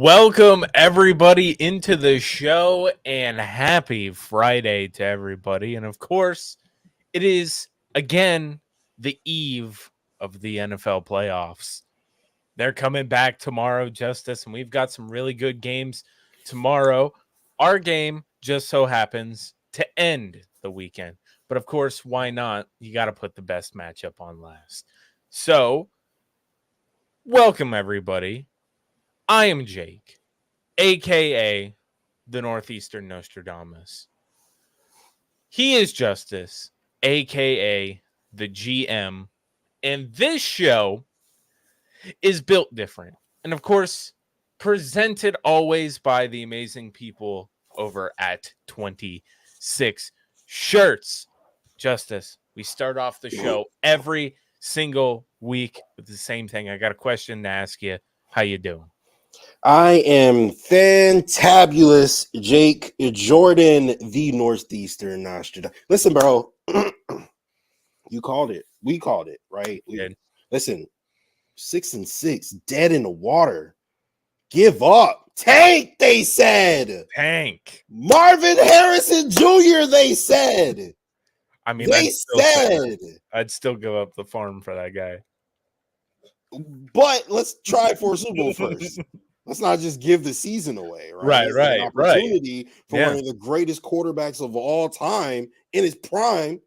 Welcome everybody into the show and happy Friday to everybody. And of course, it is again the eve of the NFL playoffs. They're coming back tomorrow, Justice, and we've got some really good games tomorrow. Our game just so happens to end the weekend. But of course, why not? You got to put the best matchup on last. So, welcome everybody. I am Jake, a.k.a. the Northeastern Nostradamus. He is Justice, a.k.a. the GM. And this show is built different. And of course, presented always by the amazing people over at 26 Shirts. Justice, we start off the show every single week with the same thing. I got a question to ask you. How you doing? I am fantabulous, Jake Jordan, the Northeastern Nostradamus. Listen, bro, you called it. We called it, right? Listen, 6-6, dead in the water. Give up. Tank, they said. Tank. Marvin Harrison Jr., they said. I mean, I'd still give up the farm for that guy. But let's try for a Super Bowl first. Let's not just give the season away, right? Right. An opportunity for one of the greatest quarterbacks of all time in his prime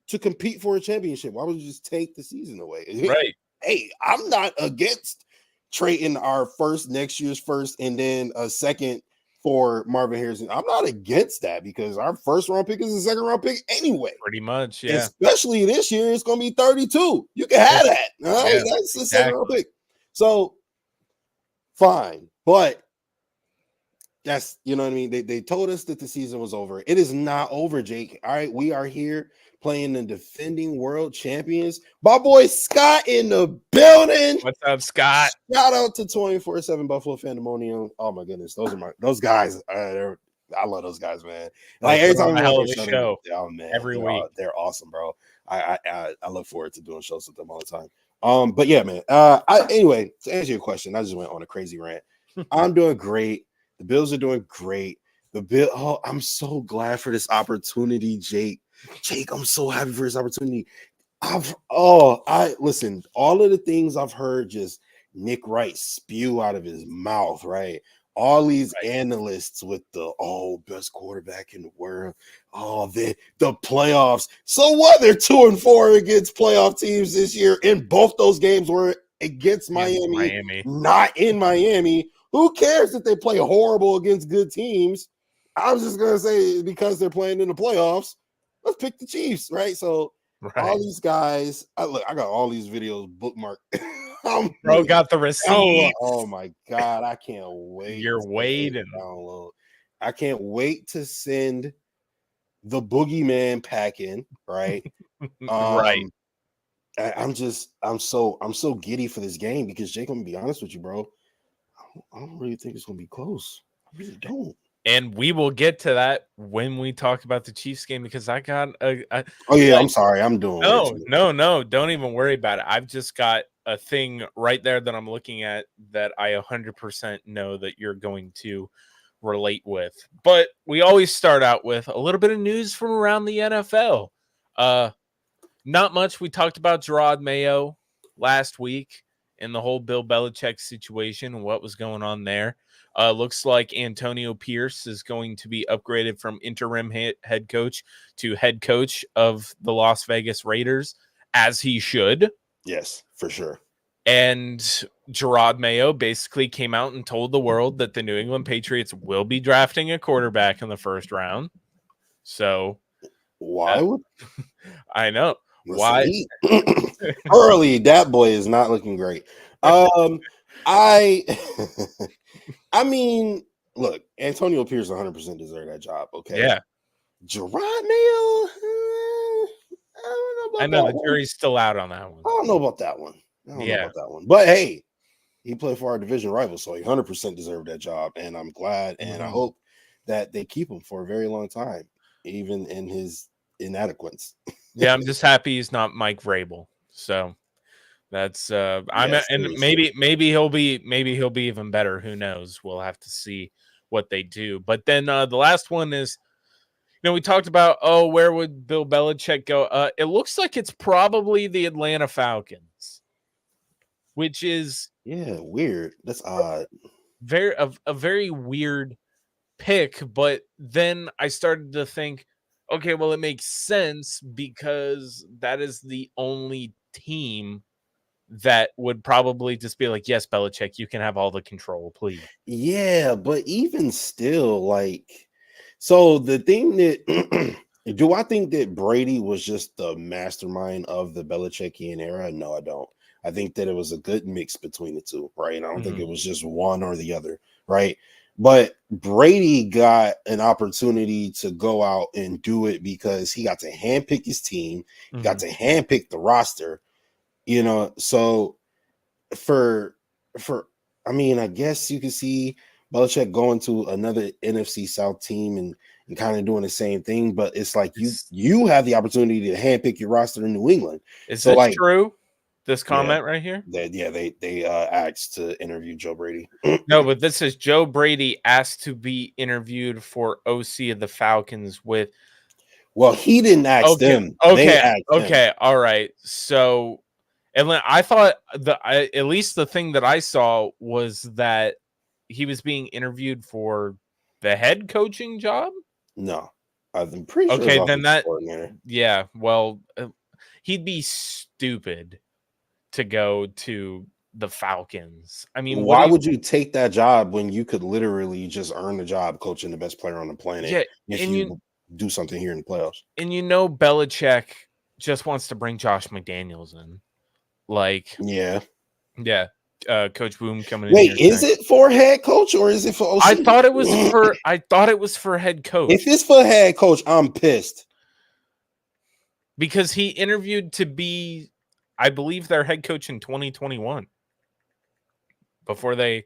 to compete for a championship. Why would you just take the season away? Right. Hey, I'm not against trading our next year's first, and then a second for Marvin Harrison. I'm not against that because our first round pick is a second round pick anyway. Pretty much, yeah. Especially this year, it's going to be 32. You can have that. All right, that's a second round pick. So fine, but that's, you know what I mean? They told us that the season was over. It is not over, Jake. All right, we are here playing the defending world champions. My boy Scott in the building. What's up, Scott? Shout out to 24/7 Buffalo FAMbase. Oh my goodness, those guys. I love those guys, man. Like every time we have a show, every week, they're awesome, bro. I look forward to doing shows with them all the time. But yeah, man. Anyway, to answer your question, I just went on a crazy rant. I'm doing great. The Bills are doing great. I'm so glad for this opportunity, Jake. Jake, I'm so happy for this opportunity. Listen, all of the things I've heard just Nick Wright spew out of his mouth, right? All these analysts with the best quarterback in the world. The playoffs. So what? They're 2-4 against playoff teams this year, and both those games were against Miami, not in Miami. Who cares if they play horrible against good teams? I was just gonna say because they're playing in the playoffs, let's pick the Chiefs, right? So all these guys, I got all these videos bookmarked. Bro got the receipt. Oh my god, I can't wait. You're waiting. Download. I can't wait to send the boogeyman pack in, right? Right. I'm so giddy for this game because Jake, I'm gonna be honest with you, bro. I don't really think it's gonna be close. I really don't. And we will get to that when we talk about the Chiefs game because I got I'm sorry. I'm doing no. Don't even worry about it. I've just got a thing right there that I'm looking at that I 100% know that you're going to relate with. But we always start out with a little bit of news from around the NFL. Not much. We talked about Gerard Mayo last week and the whole Bill Belichick situation and what was going on there. Looks like Antonio Pierce is going to be upgraded from interim head coach to head coach of the Las Vegas Raiders, as he should. Yes, for sure. And Gerard Mayo basically came out and told the world that the New England Patriots will be drafting a quarterback in the first round. So why would I know. Why? Early, that boy is not looking great. I mean, look, Antonio Pierce 100% deserved that job. Okay. Yeah. Gerard Mayo, I know the jury's still out on that one. I don't know about that one. But hey, he played for our division rival, so he 100% deserved that job. And I'm glad, and I hope that they keep him for a very long time, even in his inadequacy. Yeah, I'm just happy he's not Mike Vrabel. So That's Yeah, and seriously. maybe he'll be even better. Who knows? We'll have to see what they do. But then the last one is, we talked about, where would Bill Belichick go? It looks like it's probably the Atlanta Falcons, which is Yeah, weird. That's odd. a very weird pick. But then I started to think, okay, well, it makes sense because that is the only team that would probably just be like, yes, Belichick, you can have all the control, please. Yeah, but even still, like, so the thing that do I think that Brady was just the mastermind of the Belichickian era? No, I don't. I think that it was a good mix between the two, right? I don't think Mhm. it was just one or the other, right? But Brady got an opportunity to go out and do it because he got to handpick his team, he got Mhm. to handpick the roster, so for for I mean, I guess you can see Belichick going to another NFC South team and kind of doing the same thing, but it's like you Is you have the opportunity to handpick your roster in New England. is So this like, true? This yeah, comment right here? they asked to interview Joe Brady. No, but this is Joe Brady asked to be interviewed for OC of the Falcons with Well, he didn't ask okay, them. They okay, asked him. okay, all right. So Atlanta, I thought at least the thing that I saw was that he was being interviewed for the head coaching job. No, I'm pretty sure it's Okay, then offensive that coordinator. yeah, well, he'd be stupid to go to the Falcons. I mean, what Why do you would you take that job when you could literally just earn the job coaching the best player on the planet yeah, if and you you do something here in the playoffs? Belichick just wants to bring Josh McDaniels in. Like, Yeah. yeah, Coach Boom coming in Wait, here is saying, it for head coach or is it for OC? I thought it was for head If coach it's for head coach, I'm pissed. because he interviewed to be, I believe, their head coach in 2021 before they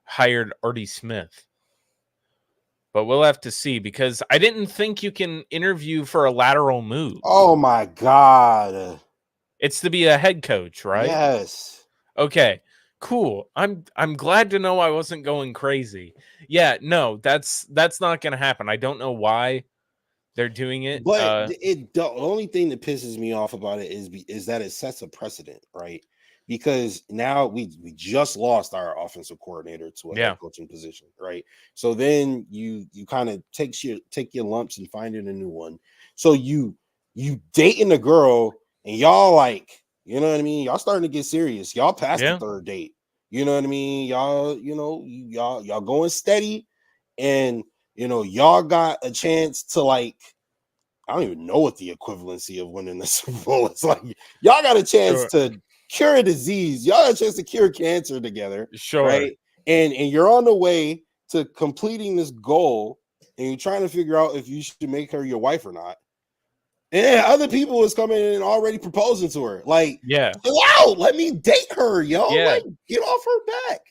hired Artie Smith. But we'll have to see because I didn't think you can interview for a lateral move. Oh my god. It's to be a head coach, right? Yes. Okay. Cool. I'm glad to know I wasn't going crazy. Yeah, no, that's not going to happen. I don't know why they're doing it. But the only thing that pisses me off about it is that it sets a precedent, right? Because now we just lost our offensive coordinator to a head Yeah. coaching position, right? So then you kind of take your lumps and find it a new one. So you dating a girl and y'all like, you know what I mean? Y'all starting to get serious. Y'all past the Yeah. third date. You know what I mean? Y'all, y'all going steady, and y'all got a chance to like, I don't even know what the equivalency of winning the Super Bowl is. Like, y'all got a chance Sure. to cure a disease. Y'all got a chance to cure cancer together, Sure. right? And you're on the way to completing this goal, and you're trying to figure out if you should make her your wife or not. And then other people is coming in and already proposing to her. Like, Yeah. chill out. Let me date her, yo. Yeah. Like, get off her back.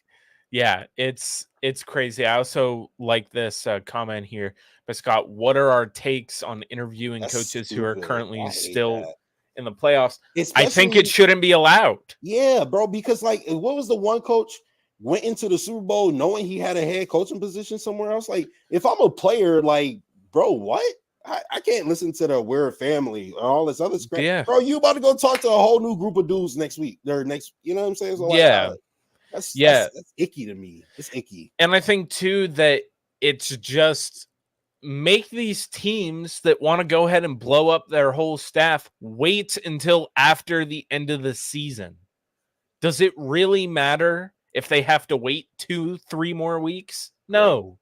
Yeah, it's crazy. I also like this comment here by Scott. What are our takes on interviewing That's coaches who are stupid. currently I hate still that. in the playoffs? I think it Especially, shouldn't be allowed. yeah, bro, because like, what was the one coach went into the Super Bowl knowing he had a head coaching position somewhere else? Like, if I'm a player, like, bro, what? I can't listen to the "We're a Family" and all this other crap, Yeah. bro. You about to go talk to a whole new group of dudes next week or next, you know what I'm saying? So like, Yeah. that's Yeah. that's icky to me. It's icky. And I think too that it's just make these teams that want to go ahead and blow up their whole staff wait until after the end of the season. Does it really matter if they have to wait 2-3 more weeks? Right. No,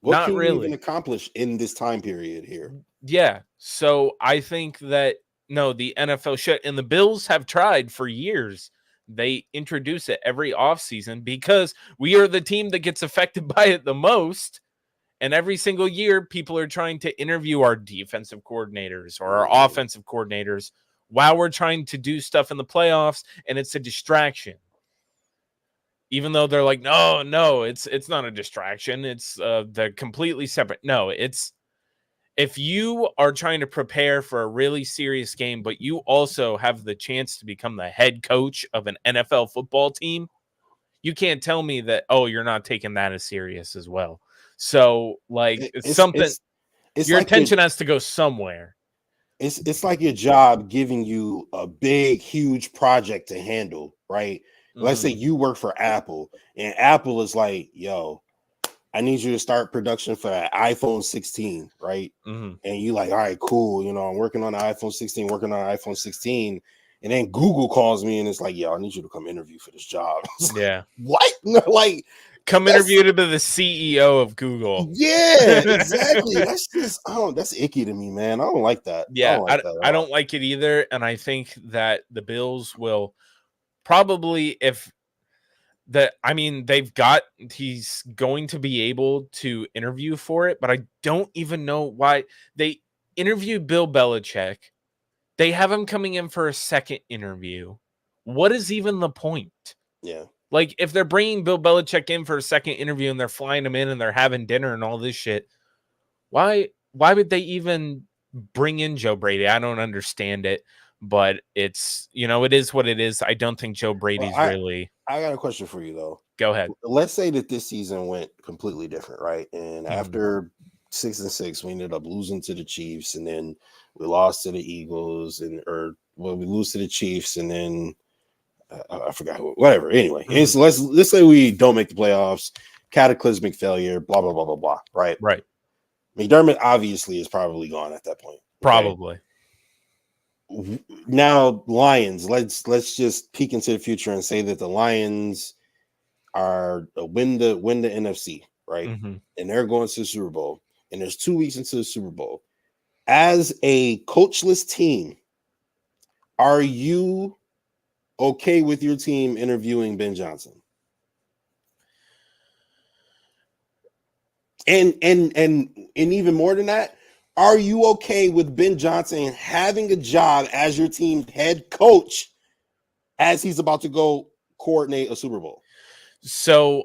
What not can you even really. accomplish in this time period here? Yeah. So I think that no, the NFL should, and the Bills have tried for years. They introduce it every offseason because we are the team that gets affected by it the most. And every single year, people are trying to interview our defensive coordinators or our Mhm. offensive coordinators while we're trying to do stuff in the playoffs, and it's a distraction. Even though they're like, no, it's not a distraction. It's they're completely separate. No, if you are trying to prepare for a really serious game, but you also have the chance to become the head coach of an NFL football team, you can't tell me that, oh, you're not taking that as serious as well. So, like, It's your like your attention has to go somewhere. it's like your job giving you a big, huge project to handle, right? Let's say you work for Apple, and Apple is like, yo, I need you to start production for an iPhone 16, right? And you like, all right, cool. I'm working on the iPhone 16, and then Google calls me and it's like, yo, I need you to come interview for this job. Yeah. What? Like, come interview to be the CEO of Google. Yeah, exactly. That's just, that's icky to me, man. I don't like that. Yeah, I I don't like it either. And I think that the Bills will probably, he's going to be able to interview for it, but I don't even know why they interviewed Bill Belichick. They have him coming in for a second interview. What is even the point? Yeah. Like, if they're bringing Bill Belichick in for a second interview and they're flying him in and they're having dinner and all this shit, why would they even bring in Joe Brady? I don't understand it, but it's, it is what it is. I don't think Joe Brady's really. I got a question for you though. Go ahead. Let's say that this season went completely different, right? And after 6-6, we ended up losing to the Chiefs, and then we lost to the Eagles, we lose to the Chiefs, and then I forgot whatever. Anyway, let's say we don't make the playoffs, cataclysmic failure, blah blah blah blah blah. Right. McDermott obviously is probably gone at that point. Probably. Okay? Now, Lions. Let's just peek into the future and say that the Lions are win the NFC, right? And they're going to the Super Bowl. And there's 2 weeks into the Super Bowl. As a coachless team, are you okay with your team interviewing Ben Johnson? And even more than that, are you okay with Ben Johnson having a job as your team head coach as he's about to go coordinate a Super Bowl? So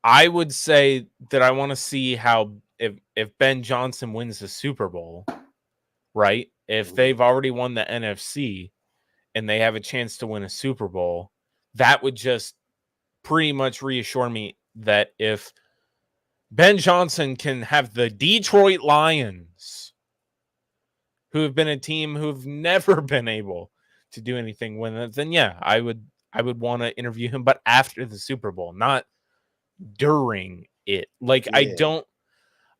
I would say that I want to see how if Ben Johnson wins the Super Bowl, right? If they've already won the NFC and they have a chance to win a Super Bowl, that would just pretty much reassure me that if Ben Johnson can have the Detroit Lions, who have been a team who've never been able to do anything with it, then yeah, I would want to interview him, but after the Super Bowl, not during it. Like, yeah.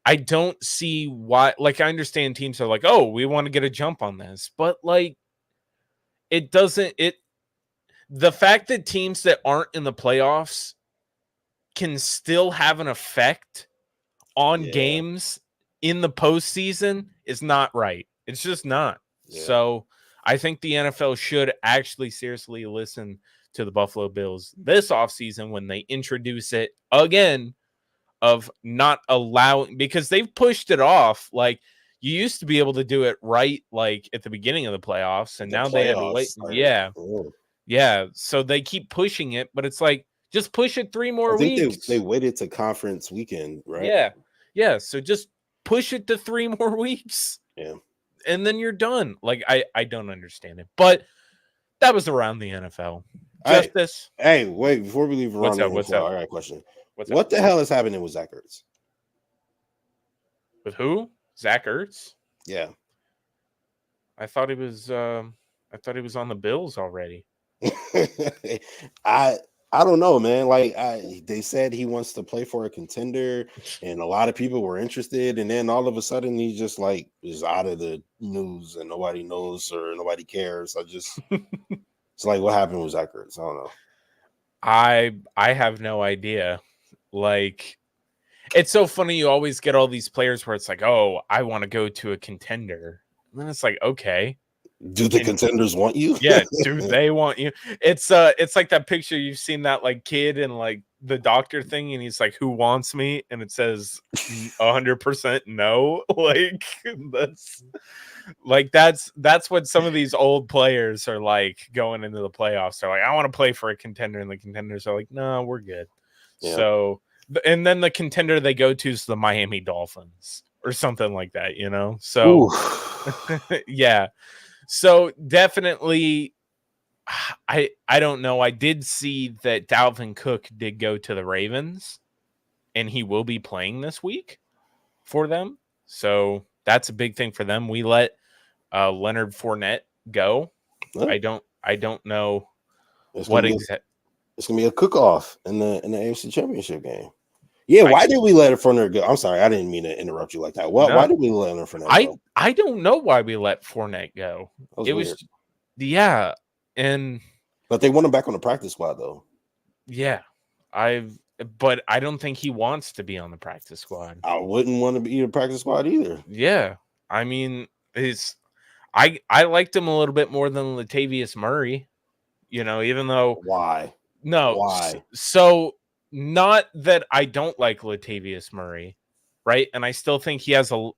I don't see why. Like, I understand teams are like, oh, we want to get a jump on this, but like, the fact that teams that aren't in the playoffs can still have an effect on games in the postseason is not right. It's just not. Yeah. So I think the NFL should actually seriously listen to the Buffalo Bills this offseason when they introduce it again, of not allowing, because they've pushed it off. Like, you used to be able to do it right, like at the beginning of the playoffs, and now they had to wait. Yeah. So they keep pushing it, but it's like, just push it 3 more weeks. They waited to conference weekend, right? Yeah. So just push it to 3 more weeks. Yeah. And then you're done. Like, I don't understand it. But that was around the NFL. Justus. Hey, wait, before we leave around the NFL, I got a question. What the hell is happening with Zach Ertz? With who? Zach Ertz? Yeah. I thought he was on the Bills already. I don't know, man. Like, they said he wants to play for a contender, and a lot of people were interested, and then all of a sudden he just like is out of the news and nobody knows or nobody cares. It's like, what happened with Zach Ertz? I don't know. I have no idea. Like, it's so funny. You always get all these players where it's like, oh, I want to go to a contender. And then it's like, okay. Do the contenders want you? Yeah, do they want you? It's like that picture, you've seen that like kid and like the doctor thing, and he's like, who wants me? And it says 100% no. That's what some of these old players are like going into the playoffs. They're like, I want to play for a contender, and the contenders are like, no, we're good. Yeah. So, and then the contender they go to is the Miami Dolphins. or something like that, you know? So, yeah. So definitely, I don't know. I did see that Dalvin Cook did go to the Ravens, and he will be playing this week for them. So that's a big thing for them. We let Leonard Fournette go. Huh? I don't know It's what gonna exactly. it's gonna be a cook-off in the AFC Championship game. Yeah, I why did we let Fournette go? I'm sorry, I didn't mean to interrupt you like that. Why no, did we let Fournette go? I don't know why we let Fournette go. That was It weird. was yeah, and But they want him back on the practice squad though. yeah, but I don't think he wants to be on the practice squad. I wouldn't want to be in the practice squad either. Yeah, I mean, I liked him a little bit more than Latavius Murray. You know, even though Why? no, Why? so not that I don't like Latavius Murray, right? And I still think he has a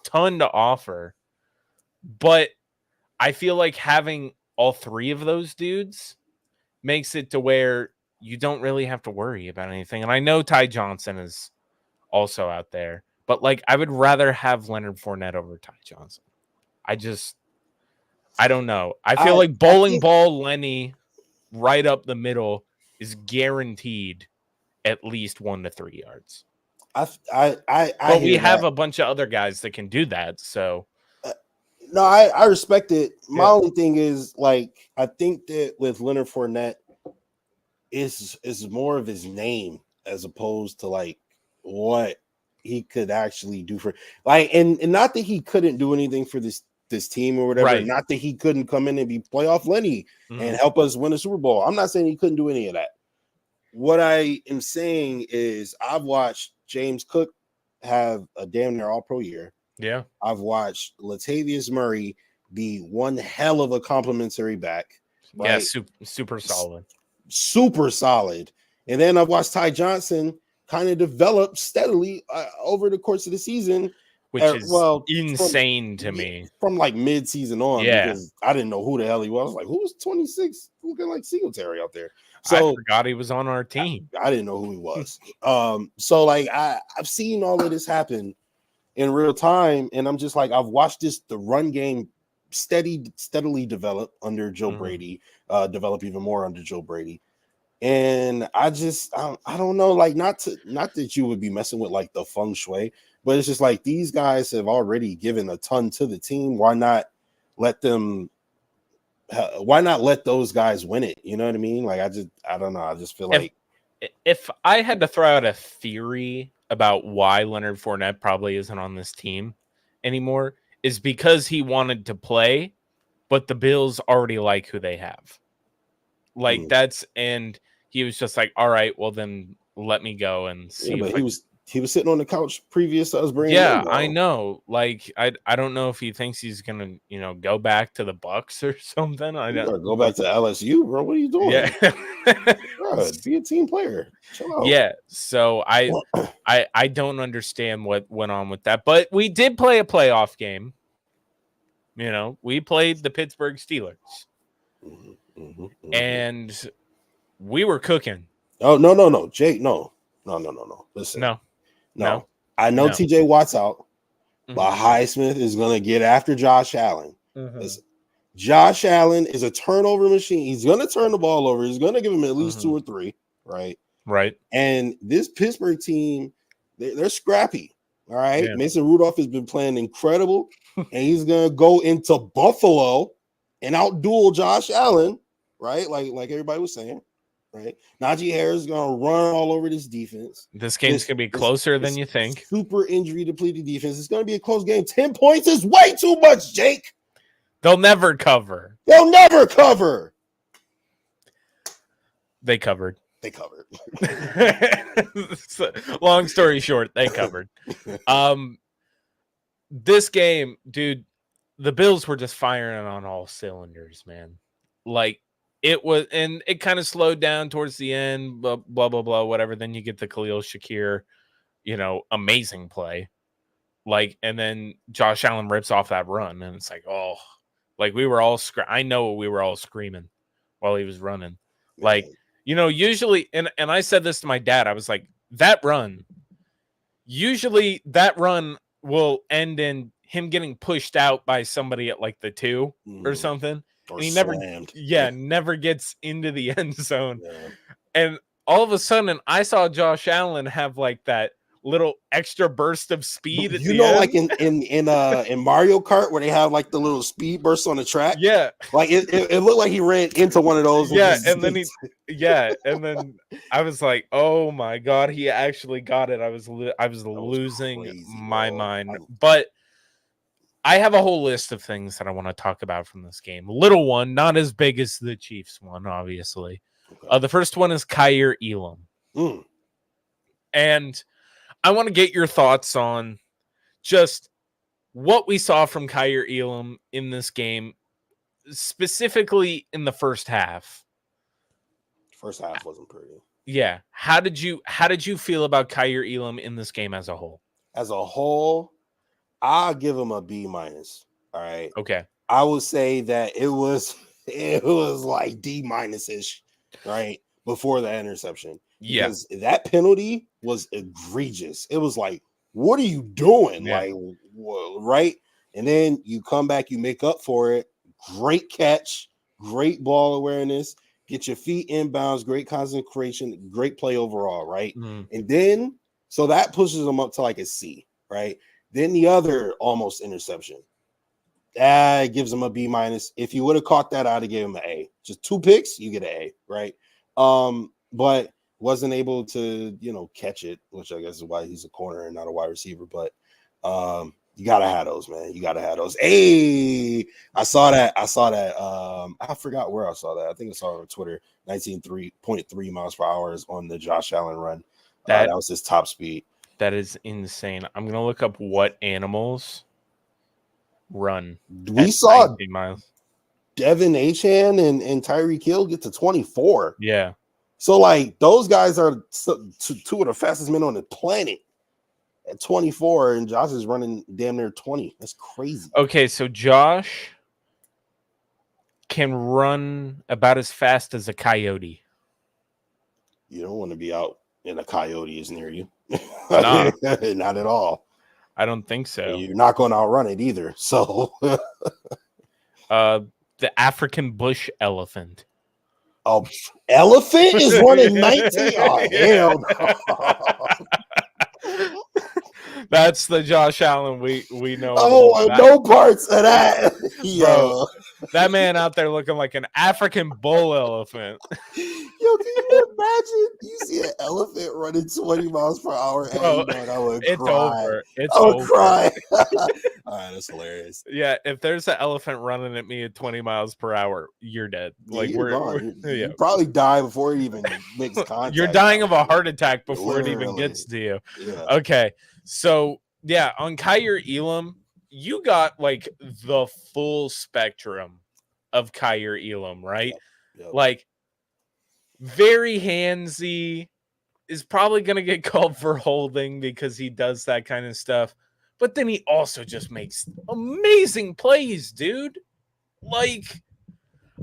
ton to offer, but I feel like having all three of those dudes makes it to where you don't really have to worry about anything. And I know Ty Johnson is also out there, but like I would rather have Leonard Fournette over Ty Johnson. I don't know. I feel like bowling ball Lenny right up the middle is guaranteed at least 1 to 3 yards. But we have a bunch of other guys that can do that. So no, I respect it. My Yeah. only thing is like I think that with Leonard Fournette is more of his name as opposed to like what he could actually do for like and not that he couldn't do anything for this team or whatever, Right. not that he couldn't come in and be playoff Lenny and help us win a Super Bowl. I'm not saying he couldn't do any of that. What I am saying is I've watched James Cook have a damn near all-pro year. Yeah. I've watched Latavius Murray be one hell of a complimentary back. Right? Yeah, super solid. Super solid. And then I've watched Ty Johnson kind of develop steadily over the course of the season. Which is insane to me. From like mid-season on, because I didn't know who the hell he was. I was like, who was 26 looking like Singletary out there? So I forgot he was on our team. I didn't know who he was. So like I've seen all of this happen in real time, and I'm just like, I've watched the run game steadily develop under Joe Brady, develop even more under Joe Brady. And I don't know, like not that you would be messing with like the feng shui, but it's just like these guys have already given a ton to the team. Why not let them? Why not let those guys win it? You know what I mean? Like I don't know. I just feel like if I had to throw out a theory about why Leonard Fournette probably isn't on this team anymore, is because he wanted to play, but the Bills already like who they have. Like and he was just like, all right, well then let me go and see. Yeah, but he was sitting on the couch previous to us bringing him. Yeah, I know. Like I don't know if he thinks he's gonna go back to the Bucks or something. I don't go back to LSU, bro. What are you doing? Yeah, bro, be a team player. Chill out. Yeah. So I don't understand what went on with that, but we did play a playoff game. You know, we played the Pittsburgh Steelers, and we were cooking. Oh no, Jake, no. Listen, no. I know TJ Watt's out, but Highsmith is gonna get after Josh Allen. Listen, Josh Allen is a turnover machine. He's gonna turn the ball over. He's gonna give him at least 2 or 3, right? Right. And this Pittsburgh team, they're scrappy. All right. Yeah. Mason Rudolph has been playing incredible, and he's gonna go into Buffalo and outduel Josh Allen, right? Like everybody was saying. Right, Najee Harris is gonna run all over this defense. This game's gonna be closer than you think. Super injury depleted defense. It's gonna be a close game. 10 points is way too much, Jake. They'll never cover. They covered. So, long story short, they covered. This game, dude, the Bills were just firing on all cylinders, man. Like. It was, and it kind of slowed down towards the end, blah, blah, blah, whatever. Then you get the Khalil Shakir, amazing play. Like, and then Josh Allen rips off that run, and it's like, oh, like we were all, I know we were all screaming while he was running. Like, usually, and I said this to my dad, I was like, usually that run will end in him getting pushed out by somebody at like the 2 or something. Or and he slammed. never gets into the end zone. Yeah. And all of a sudden, I saw Josh Allen have like that little extra burst of speed at You the know, end. like in Mario Kart where they have like the little speed bursts on the track. Yeah, like it looked like he ran into one of those. yeah, and then I was like, oh my god, he actually got it. I was losing crazy, my bro. mind. But I have a whole list of things that I want to talk about from this game. Little one, not as big as the Chiefs one, obviously. Okay. The first one is Kaiir Elam. And I want to get your thoughts on just what we saw from Kaiir Elam in this game, specifically in the first half. First half wasn't pretty. Yeah. How did you feel about Kaiir Elam in this game as a whole? As a whole, I'll give him a B-. All right. Okay. I would say that it was like D-ish, right? Before the interception. Yeah. Because that penalty was egregious. It was like, what are you doing? Yeah. Like, right? And then you come back, you make up for it. Great catch, great ball awareness, get your feet inbounds, great concentration, great play overall, right? And then, so that pushes them up to like a C, right? Then the other almost interception, that gives him a B-. If you would have caught that, I'd have given him an A. Just 2 picks, you get an A, right? But wasn't able to, catch it, which I guess is why he's a corner and not a wide receiver. But you gotta have those, man. You gotta have those. Hey, I saw that. I forgot where I saw that. I think I saw it on Twitter. 19.3 miles per hour is on the Josh Allen run. That was his top speed. That is insane. I'm gonna look up what animals run. We saw 19 miles. Devin Achan and Tyreek Hill get to 24. Yeah. So like those guys are two of the fastest men on the planet at 24, and Josh is running damn near 20. That's crazy. Okay, so Josh can run about as fast as a coyote. You don't want to be out and a coyote is near you. Nah. Not at all. I don't think so. And you're not going to outrun it either. So the African bush elephant. Oh, elephant is running 19. Oh, hell no. That's the Josh Allen we know. Oh, no parts of that. Yo, that man out there looking like an African bull elephant. Yo, can you imagine? You see an elephant running 20 miles per hour. Bro, I would it's cry. over. It's I would over. cry. All right, that's hilarious. Yeah, if there's an elephant running at me at 20 miles per hour, you're dead. Like you probably die before it even makes contact. You're dying of a heart attack before it even gets to you. Yeah. Okay, so yeah, on Kaiir Elam, you got like the full spectrum of Kaiir Elam, right? Yep. Like very handsy, is probably going to get called for holding because he does that kind of stuff. But then he also just makes amazing plays, dude. Like,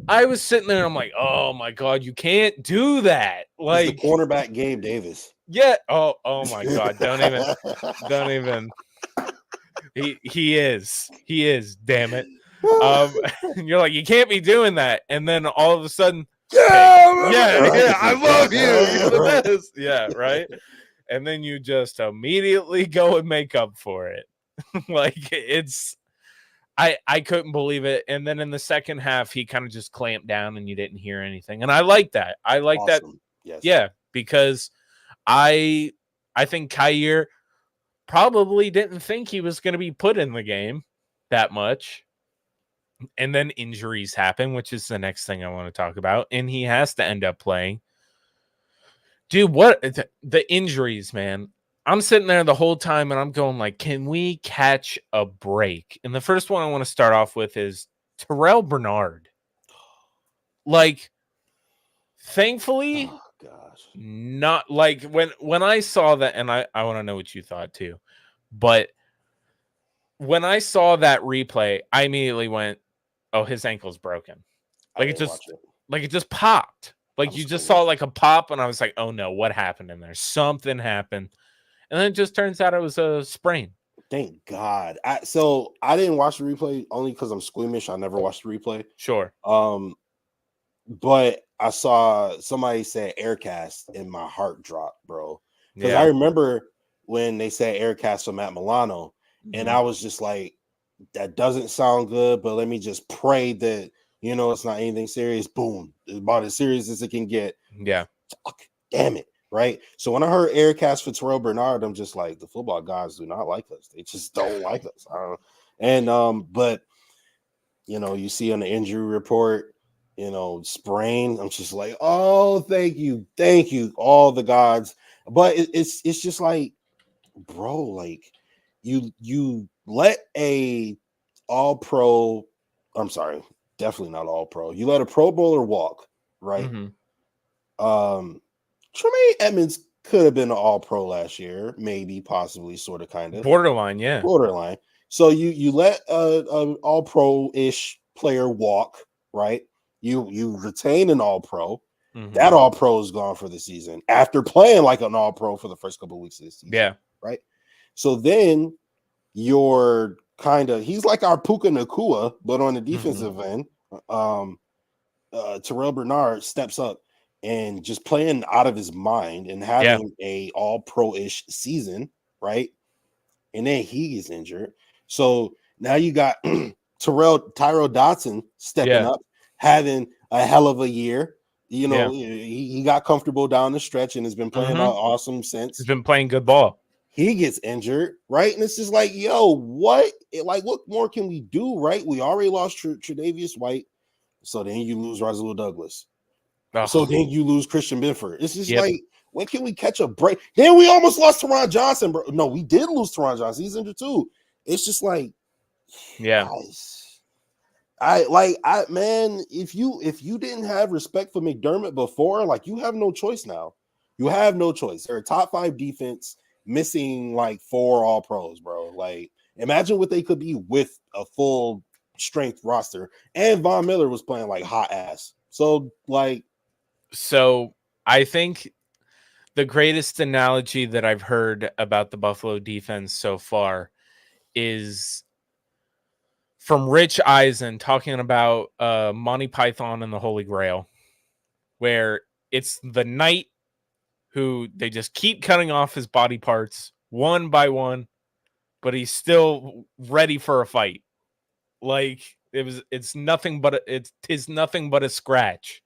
I was sitting there and I'm like, oh my God, you can't do that. Like, he's the cornerback Gabe Davis. Yeah. Oh my God. Don't even. He is, damn it. And you're like, you can't be doing that. And then all of a sudden, yeah, I love you. You're the best. Yeah, right. And then you just immediately go and make up for it. Like I couldn't believe it. And then in the second half, he kind of just clamped down and you didn't hear anything. And I like that. I like that. Yes. Yeah, because I think Kaiir probably didn't think he was going to be put in the game that much. And then injuries happen, which is the next thing I want to talk about. And he has to end up playing. Dude, what the injuries, man. I'm sitting there the whole time and I'm going like, can we catch a break? And the first one I want to start off with is Terrell Bernard. Like, thankfully, not like when I saw that, and I want to know what you thought too. But when I saw that replay, I immediately went, oh, his ankle's broken. Like it just popped. Like you just saw like a pop, and I was like, oh no, what happened in there? Something happened. And then it just turns out it was a sprain. Thank God. So I didn't watch the replay only because I'm squeamish. I never watched the replay. Sure. But I saw somebody say Aircast and my heart dropped, bro. Because I Yeah. remember when they said Aircast from Matt Milano, and I was just like, that doesn't sound good, but let me just pray that, you know, it's not anything serious. Boom. It's about as serious as it can get. Yeah. Fuck, damn it. Right. So when I heard Aircast for Terrell Bernard, I'm just like, the football gods do not like us. They just don't like us. I don't know. And but you know, you see on the injury report, you know, sprain. I'm just like, oh, thank you, all the gods. But it's just like, bro, like you let a all pro, I'm sorry, definitely not all pro. You let a pro bowler walk, right? Tremaine Edmonds could have been an all pro last year, maybe, possibly, sort of, kind of Borderline, yeah. borderline. So you let a all pro ish player walk, right? You retain an all pro. That all pro is gone for the season after playing like an all pro for the first couple of weeks of this season. Yeah. Right. So then you're kind of, he's like our Puka Nakua, but on the defensive end, Terrell Bernard steps up and just playing out of his mind and having a all pro-ish season, right? And then he gets injured. So now you got Tyrell Dotson stepping up, having a hell of a year. You know, he got comfortable down the stretch and has been playing awesome since. He's been playing good ball. He gets injured, right? And it's just like, yo, what? What more can we do, right? We already lost Tre'Davious White. So then you lose Rasul Douglas. So then you lose Christian Benford. It's just like, when can we catch a break? Then we almost lost Teron Johnson, bro. No, we did lose Teron Johnson. He's injured too. It's just like, guys, man, if you didn't have respect for McDermott before, like, you have no choice now. You have no choice. They're a top 5 defense missing like 4 all pros, bro. Like, imagine what they could be with a full strength roster. And Von Miller was playing like hot ass. So I think the greatest analogy that I've heard about the Buffalo defense so far is from Rich Eisen talking about Monty Python and the Holy Grail, where it's the knight who they just keep cutting off his body parts one by one, but he's still ready for a fight. Like, it's nothing but a scratch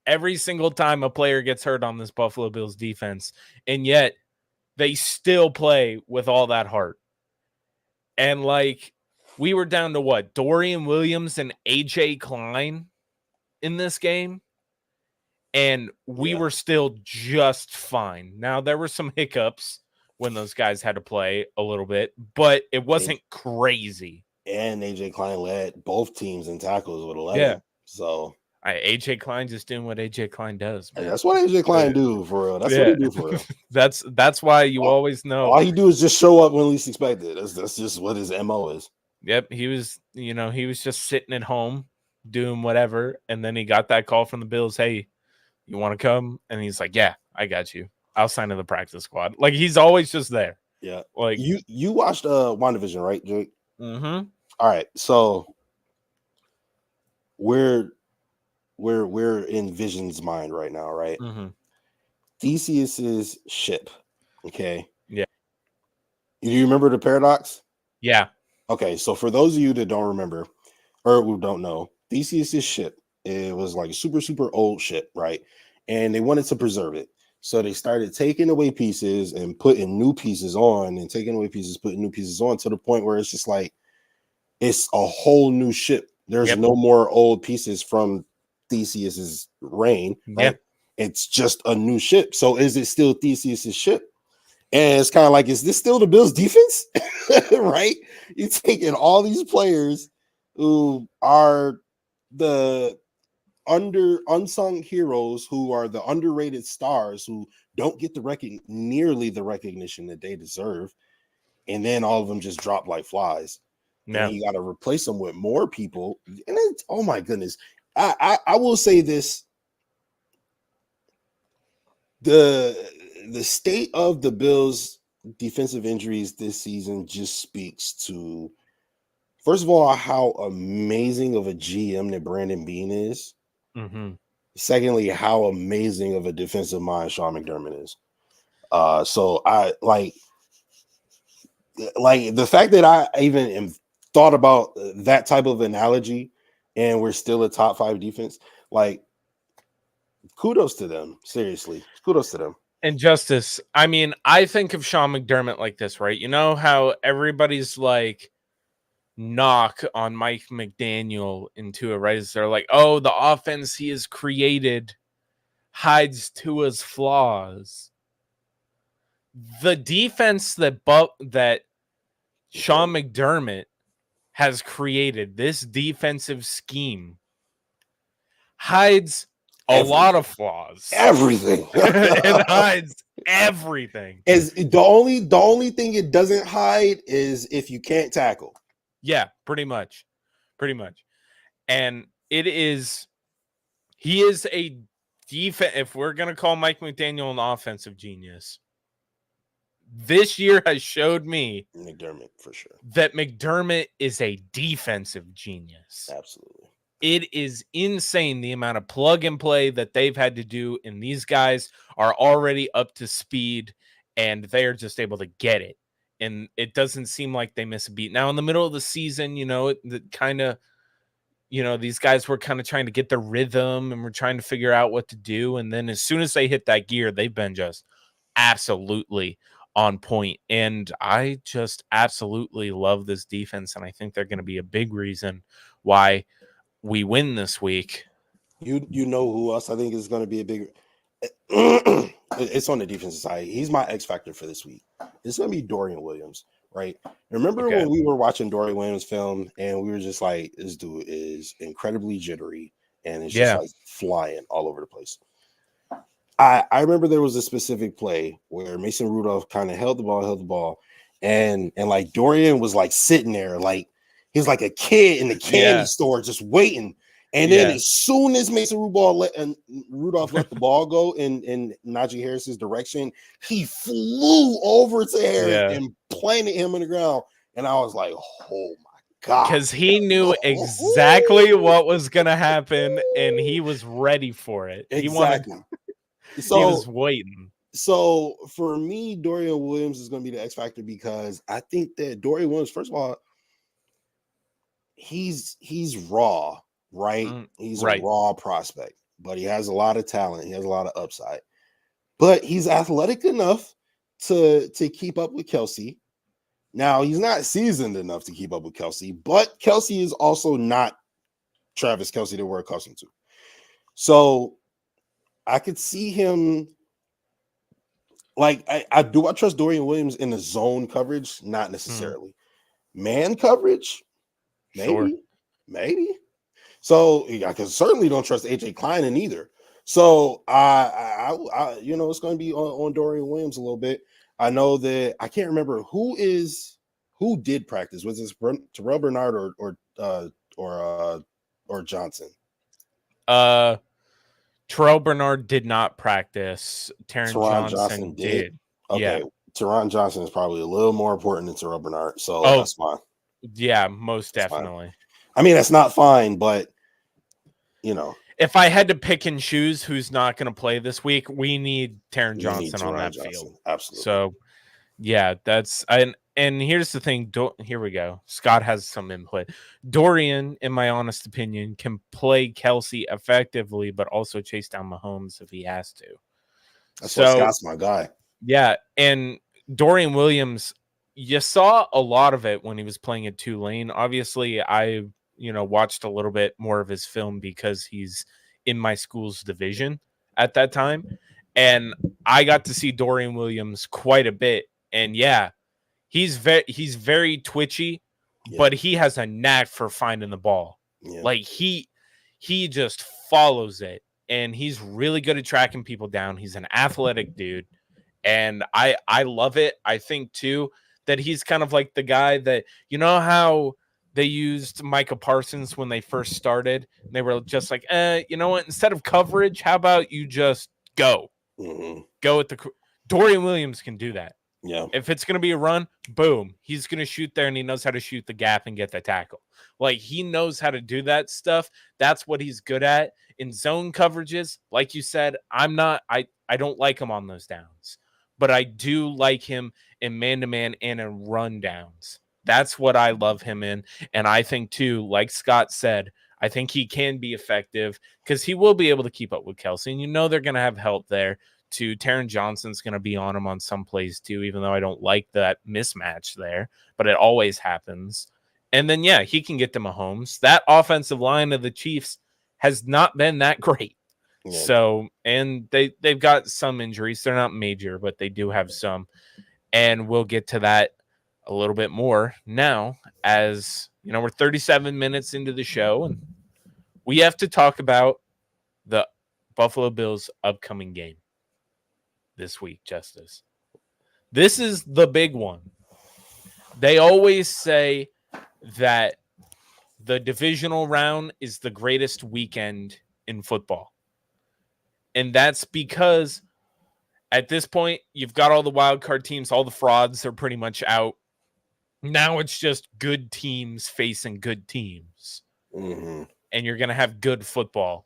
every single time a player gets hurt on this Buffalo Bills defense, and yet they still play with all that heart. And like, we were down to what? Dorian Williams and AJ Klein in this game, and we were still just fine. Now, there were some hiccups when those guys had to play a little bit, but it wasn't crazy. And AJ Klein led both teams in tackles with 11. Yeah. So AJ Klein just doing what AJ Klein does, man. That's what AJ Klein do for real. That's what he do for real. That's why you always know. All he do is just show up when least expected. That's just what his MO is. Yep, he was just sitting at home doing whatever, and then he got that call from the Bills. Hey, you want to come? And he's like, yeah, I got you. I'll sign to the practice squad. Like, he's always just there. Yeah. Like, you watched WandaVision, right, Jake? Mm-hmm. All right. So we're in Vision's mind right now, right? Mm-hmm. Theseus's ship. Okay. Yeah. Do you remember the paradox? Yeah. Okay. So for those of you that don't remember or who don't know, Theseus's ship, it was like a super, super old ship, right? And they wanted to preserve it. So they started taking away pieces and putting new pieces on, and taking away pieces, putting new pieces on, to the point where it's just like, it's a whole new ship. There's no more old pieces from Theseus's reign, right? Yep. It's just a new ship. So is it still Theseus's ship? And it's kind of like, is this still the Bills defense? Right? You're taking all these players who are the unsung heroes, who are the underrated stars, who don't get nearly the recognition that they deserve, and then all of them just drop like flies. Yeah. And you got to replace them with more people. And it's, oh my goodness. I will say this. The state of the Bills defensive injuries this season just speaks to, first of all, how amazing of a GM that Brandon Beane is. Mm-hmm. Secondly, how amazing of a defensive mind Sean McDermott is. So I like the fact that I even am thought about that type of analogy, and we're still a top 5 defense. Like, kudos to them. Seriously, kudos to them. And Justice, I mean, I think of Sean McDermott like this, right? You know how everybody's like knock on Mike McDaniel into it, right? Is they're like, oh, the offense he has created hides Tua's flaws. The defense that Sean McDermott has created, this defensive scheme, hides a lot of flaws. Everything. It hides everything. Is the only thing it doesn't hide is if you can't tackle. Yeah, pretty much. And he is a defense. If we're gonna call Mike McDaniel an offensive genius, this year has showed me McDermott for sure that McDermott is a defensive genius. Absolutely. It is insane the amount of plug and play that they've had to do, and these guys are already up to speed and they're just able to get it. And it doesn't seem like they miss a beat. Now, in the middle of the season, these guys were kind of trying to get their rhythm and we're trying to figure out what to do. And then as soon as they hit that gear, they've been just absolutely on point. And I just absolutely love this defense. And I think they're going to be a big reason why we win this week. You know who else I think is going to be a big it's on the defensive side. He's my X factor for this week. It's going to be Dorian Williams, right? Remember when we were watching Dorian Williams film and we were just like, this dude is incredibly jittery and it's just like flying all over the place. I remember there was a specific play where Mason Rudolph kind of held the ball and like Dorian was like sitting there like he's like a kid in the candy store just waiting. And then as soon as Mason Rudolph let the ball go in Najee Harris's direction, he flew over to Harris and planted him on the ground. And I was like, oh my God. Because he knew exactly what was going to happen and he was ready for it. Exactly. He was waiting. So for me, Dorian Williams is going to be the X factor because I think that Dorian Williams, first of all, he's raw. Right? He's a raw prospect, but he has a lot of talent. He has a lot of upside, but he's athletic enough to keep up with Kelsey. Now, he's not seasoned enough to keep up with Kelsey, but Kelsey is also not Travis Kelsey that we're accustomed to. So I could see him like I trust Dorian Williams in the zone coverage? Not necessarily. Man coverage? Maybe. So I can certainly don't trust AJ Klein in either. So I it's going to be on Dorian Williams a little bit. I know that I can't remember who did practice. Was this Terrell Bernard or Johnson? Terrell Bernard did not practice. Taron Johnson did. Okay. Yeah. Taron Johnson is probably a little more important than Terrell Bernard. So that's fine. Yeah, most definitely. Fine. I mean, that's not fine, but if I had to pick and choose who's not going to play this week, we need Taron Johnson on that field. Absolutely. So, yeah, and here's the thing. Here we go. Scott has some input. Dorian, in my honest opinion, can play Kelsey effectively, but also chase down Mahomes if he has to. That's why Scott's my guy. Yeah, and Dorian Williams, you saw a lot of it when he was playing at Tulane. Obviously, I watched a little bit more of his film because he's in my school's division at that time. And I got to see Dorian Williams quite a bit. And he's very twitchy, but he has a knack for finding the ball. Yeah. Like he just follows it and he's really good at tracking people down. He's an athletic dude. And I love it. I think too that he's kind of like the guy that, how they used Micah Parsons when they first started. They were just like, you know what? Instead of coverage, how about you just go? Mm-hmm. Go with Dorian Williams can do that. Yeah. If it's going to be a run, boom, he's going to shoot there, and he knows how to shoot the gap and get the tackle. Like, he knows how to do that stuff. That's what he's good at. In zone coverages, like you said, I don't like him on those downs, but I do like him in man-to-man and in run downs. That's what I love him in. And I think, too, like Scott said, I think he can be effective because he will be able to keep up with Kelsey. And they're going to have help there. To Taron Johnson's going to be on him on some plays too, even though I don't like that mismatch there, but it always happens. And then, yeah, he can get to Mahomes. That offensive line of the Chiefs has not been that great. Yeah. So, and they've got some injuries. They're not major, but they do have some. And we'll get to that a little bit more now as, we're 37 minutes into the show, and we have to talk about the Buffalo Bills' upcoming game this week, Justus. This is the big one. They always say that the divisional round is the greatest weekend in football. And that's because at this point, you've got all the wild card teams, all the frauds are pretty much out. Now it's just good teams facing good teams. Mm-hmm. And you're going to have good football.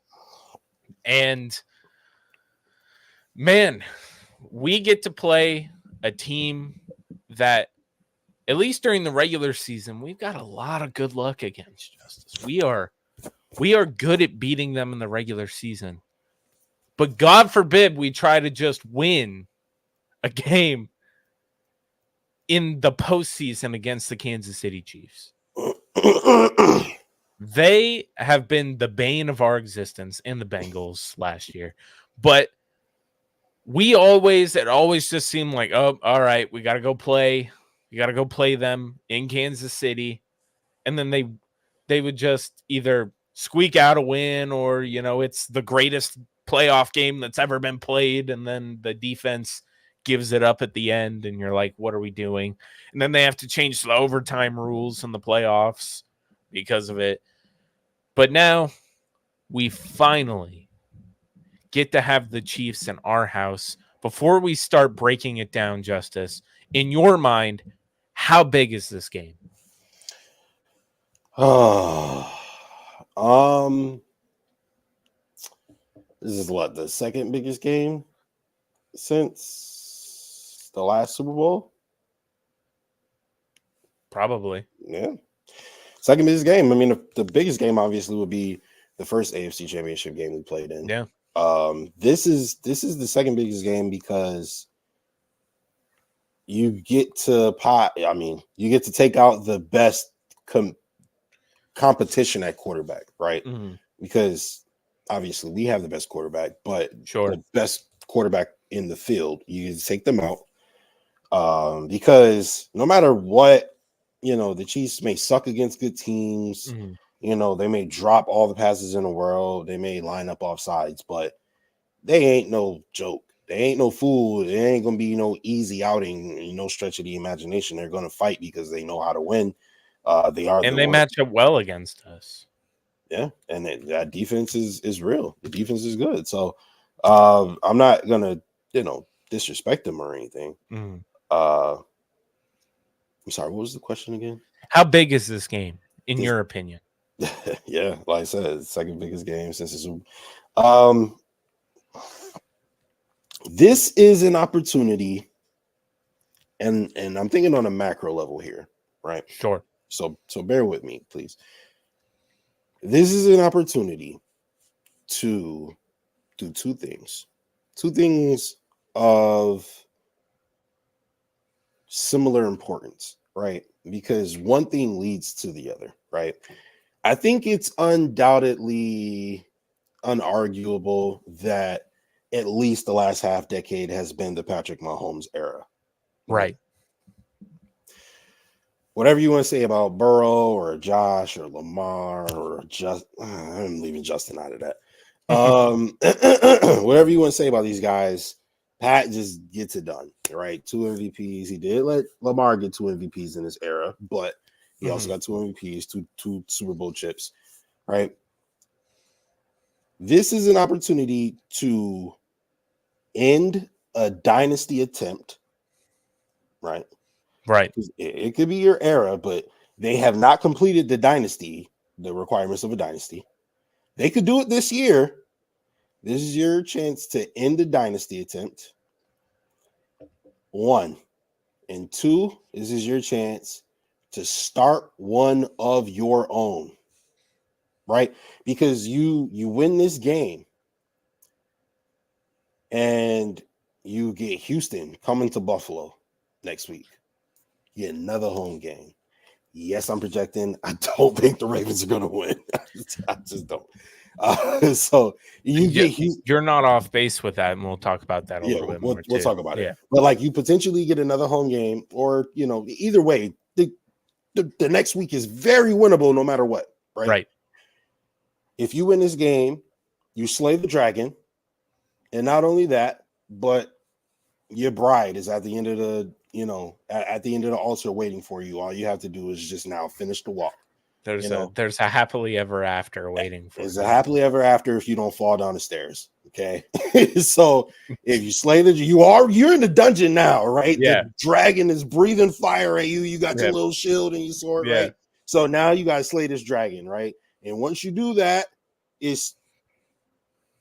And man, we get to play a team that, at least during the regular season, we've got a lot of good luck against, Justus. We are good at beating them in the regular season. But God forbid we try to just win a game in the postseason against the Kansas City Chiefs. They have been the bane of our existence, and the Bengals last year. But it always just seemed like, oh, all right, we got to go play. You got to go play them in Kansas City. And then they would just either squeak out a win or, it's the greatest playoff game that's ever been played. And then the defense gives it up at the end. And you're like, what are we doing? And then they have to change the overtime rules in the playoffs because of it. But now we finally get to have the Chiefs in our house. Before we start breaking it down, Justus, in your mind, how big is this game? This is the second biggest game since the last Super Bowl? Probably. Yeah. Second biggest game. I mean, the biggest game obviously would be the first AFC Championship game we played in. Yeah. This is the second biggest game because you get to you get to take out the best competition at quarterback, right? Mm-hmm. Because obviously we have the best quarterback, but the best quarterback in the field, you get to take them out. Because no matter what, the Chiefs may suck against good teams. Mm-hmm. They may drop all the passes in the world. They may line up off sides, but they ain't no joke. They ain't no fool. It ain't going to be no easy outing, no stretch of the imagination. They're going to fight because they know how to win. They match up well against us. Yeah, and that defense is real. The defense is good. So I'm not going to, disrespect them or anything. Mm-hmm. I'm sorry, what was the question again? How big is this game, in your opinion? Yeah, like I said, it's the second biggest game since it's this is an opportunity, and I'm thinking on a macro level here, right? Sure. So bear with me, please. This is an opportunity to do two things of similar importance, right? Because one thing leads to the other, right? I think it's undoubtedly unarguable that at least the last half decade has been the Patrick Mahomes era. Right. Whatever you want to say about Burrow or Josh or Lamar or I'm leaving Justin out of that. Whatever you want to say about these guys, Pat just gets it done, right? 2 MVPs. He did let Lamar get 2 MVPs in his era, but he also got 2 MVPs, two Super Bowl chips, right? This is an opportunity to end a dynasty attempt right? Right. It could be your era, but they have not completed the requirements of a dynasty. They could do it this year. This is your chance to end the dynasty attempt. 1. And 2, this is your chance to start one of your own. Right? Because you win this game and you get Houston coming to Buffalo next week. You get another home game. Yes, I'm projecting. I don't think the Ravens are going to win. I just don't. So you're not off base with that, and we'll talk about that a little bit more. We'll talk about it. But like, you potentially get another home game, or either way, the next week is very winnable no matter what. Right. If you win this game, you slay the dragon, and not only that, but your bride is at the end of the at the end of the altar waiting for you. All you have to do is just now finish the walk. There's a happily ever after waiting for you. There's a happily ever after if you don't fall down the stairs. Okay. So if you slay you're in the dungeon now, right? Yeah. The dragon is breathing fire at you. You got your little shield and your sword, right? So now you got to slay this dragon, right? And once you do that, it's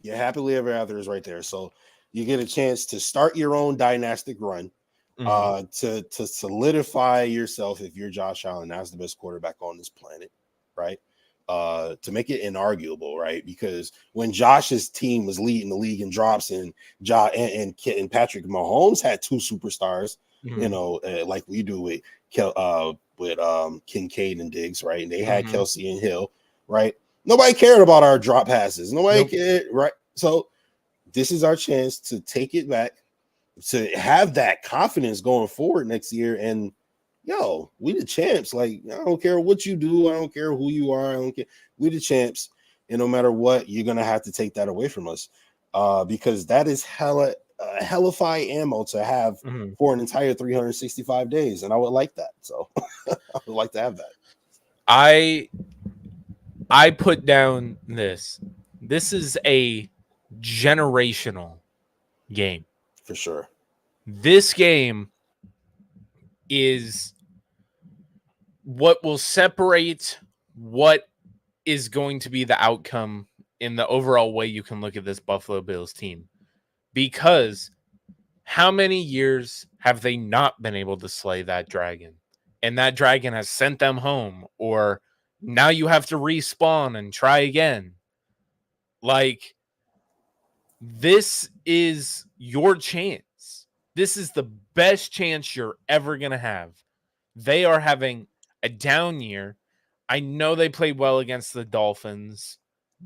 your happily ever after is right there. So you get a chance to start your own dynastic run, to solidify yourself, if you're Josh Allen, as the best quarterback on this planet, right? To make it inarguable, right? Because when Josh's team was leading the league in drops, and Patrick Mahomes had 2 superstars, like we do with Kincaid and Diggs, right? And they had Kelsey and Hill, right? Nobody cared about our drop passes. Nobody cared, right? So this is our chance to take it back, to have that confidence going forward next year. And we the champs. Like, I don't care what you do. I don't care who you are. I don't care. We the champs. And no matter what, you're going to have to take that away from us, because that is hellify ammo to have for an entire 365 days. And I would like that. So I would like to have that. I put down this. This is a generational game. For sure. This game is what will separate what is going to be the outcome in the overall way you can look at this Buffalo Bills team. Because how many years have they not been able to slay that dragon? And that dragon has sent them home, or now you have to respawn and try again. Like, this is your chance. This is the best chance you're ever going to have. They are having a down year. I know they played well against the Dolphins,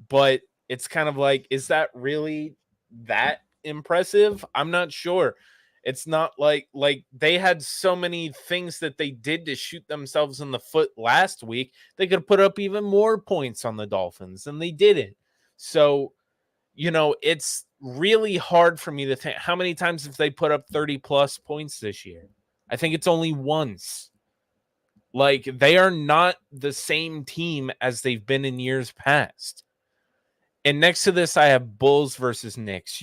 but it's kind of like, is that really that impressive? I'm not sure. It's not like they had so many things that they did to shoot themselves in the foot last week. They could put up even more points on the Dolphins, and they didn't. So, it's really hard for me to think, how many times have they put up 30 plus points this year? I think it's only once. Like, they are not the same team as they've been in years past. And next to this, I have Bulls versus Knicks.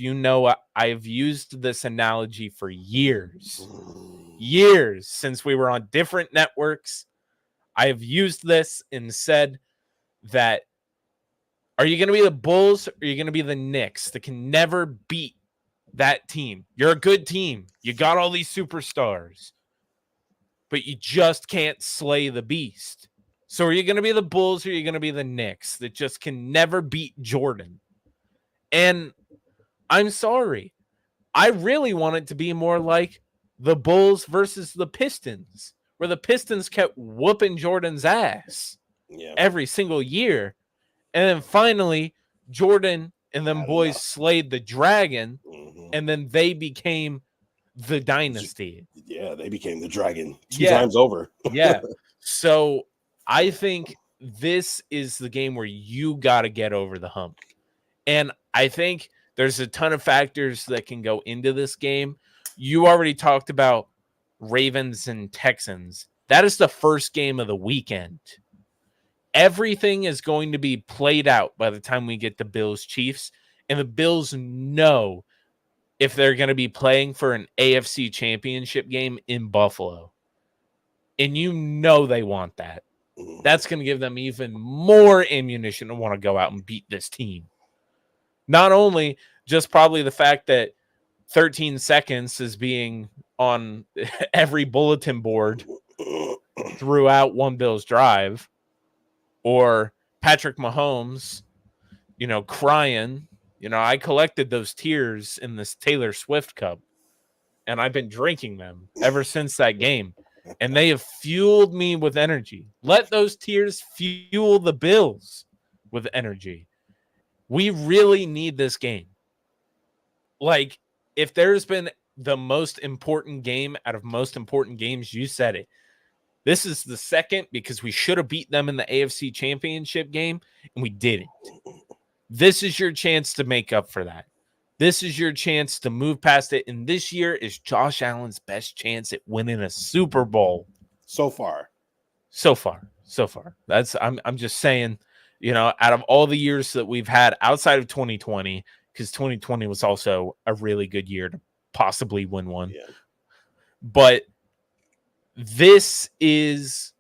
I've used this analogy for years since we were on different networks. I have used this and said that, are you going to be the Bulls, or are you going to be the Knicks that can never beat that team? You're a good team. You got all these superstars, but you just can't slay the beast. So are you going to be the Bulls, or are you going to be the Knicks that just can never beat Jordan? And I'm sorry. I really want it to be more like the Bulls versus the Pistons, where the Pistons kept whooping Jordan's ass every single year. And then finally, Jordan and them boys slayed the dragon, and then they became the dynasty. Yeah, they became the dragon two times over. Yeah. So I think this is the game where you got to get over the hump. And I think there's a ton of factors that can go into this game. You already talked about Ravens and Texans. That is the first game of the weekend. Everything is going to be played out by the time we get to Bills Chiefs. And the Bills know if they're going to be playing for an AFC championship game in Buffalo. And you know they want that. That's going to give them even more ammunition to want to go out and beat this team. Not only just probably the fact that 13 seconds is being on every bulletin board throughout one Bills drive, or Patrick Mahomes, crying. I collected those tears in this Taylor Swift cup, and I've been drinking them ever since that game, and they have fueled me with energy. Let those tears fuel the Bills with energy. We really need this game. Like, if there's been the most important game out of most important games, you said it. This is the second, because we should have beat them in the AFC Championship game, and we didn't. This is your chance to make up for that. This is your chance to move past it, and this year is Josh Allen's best chance at winning a Super Bowl. So far. That's I'm just saying, out of all the years that we've had outside of 2020, because 2020 was also a really good year to possibly win one. Yeah. But this is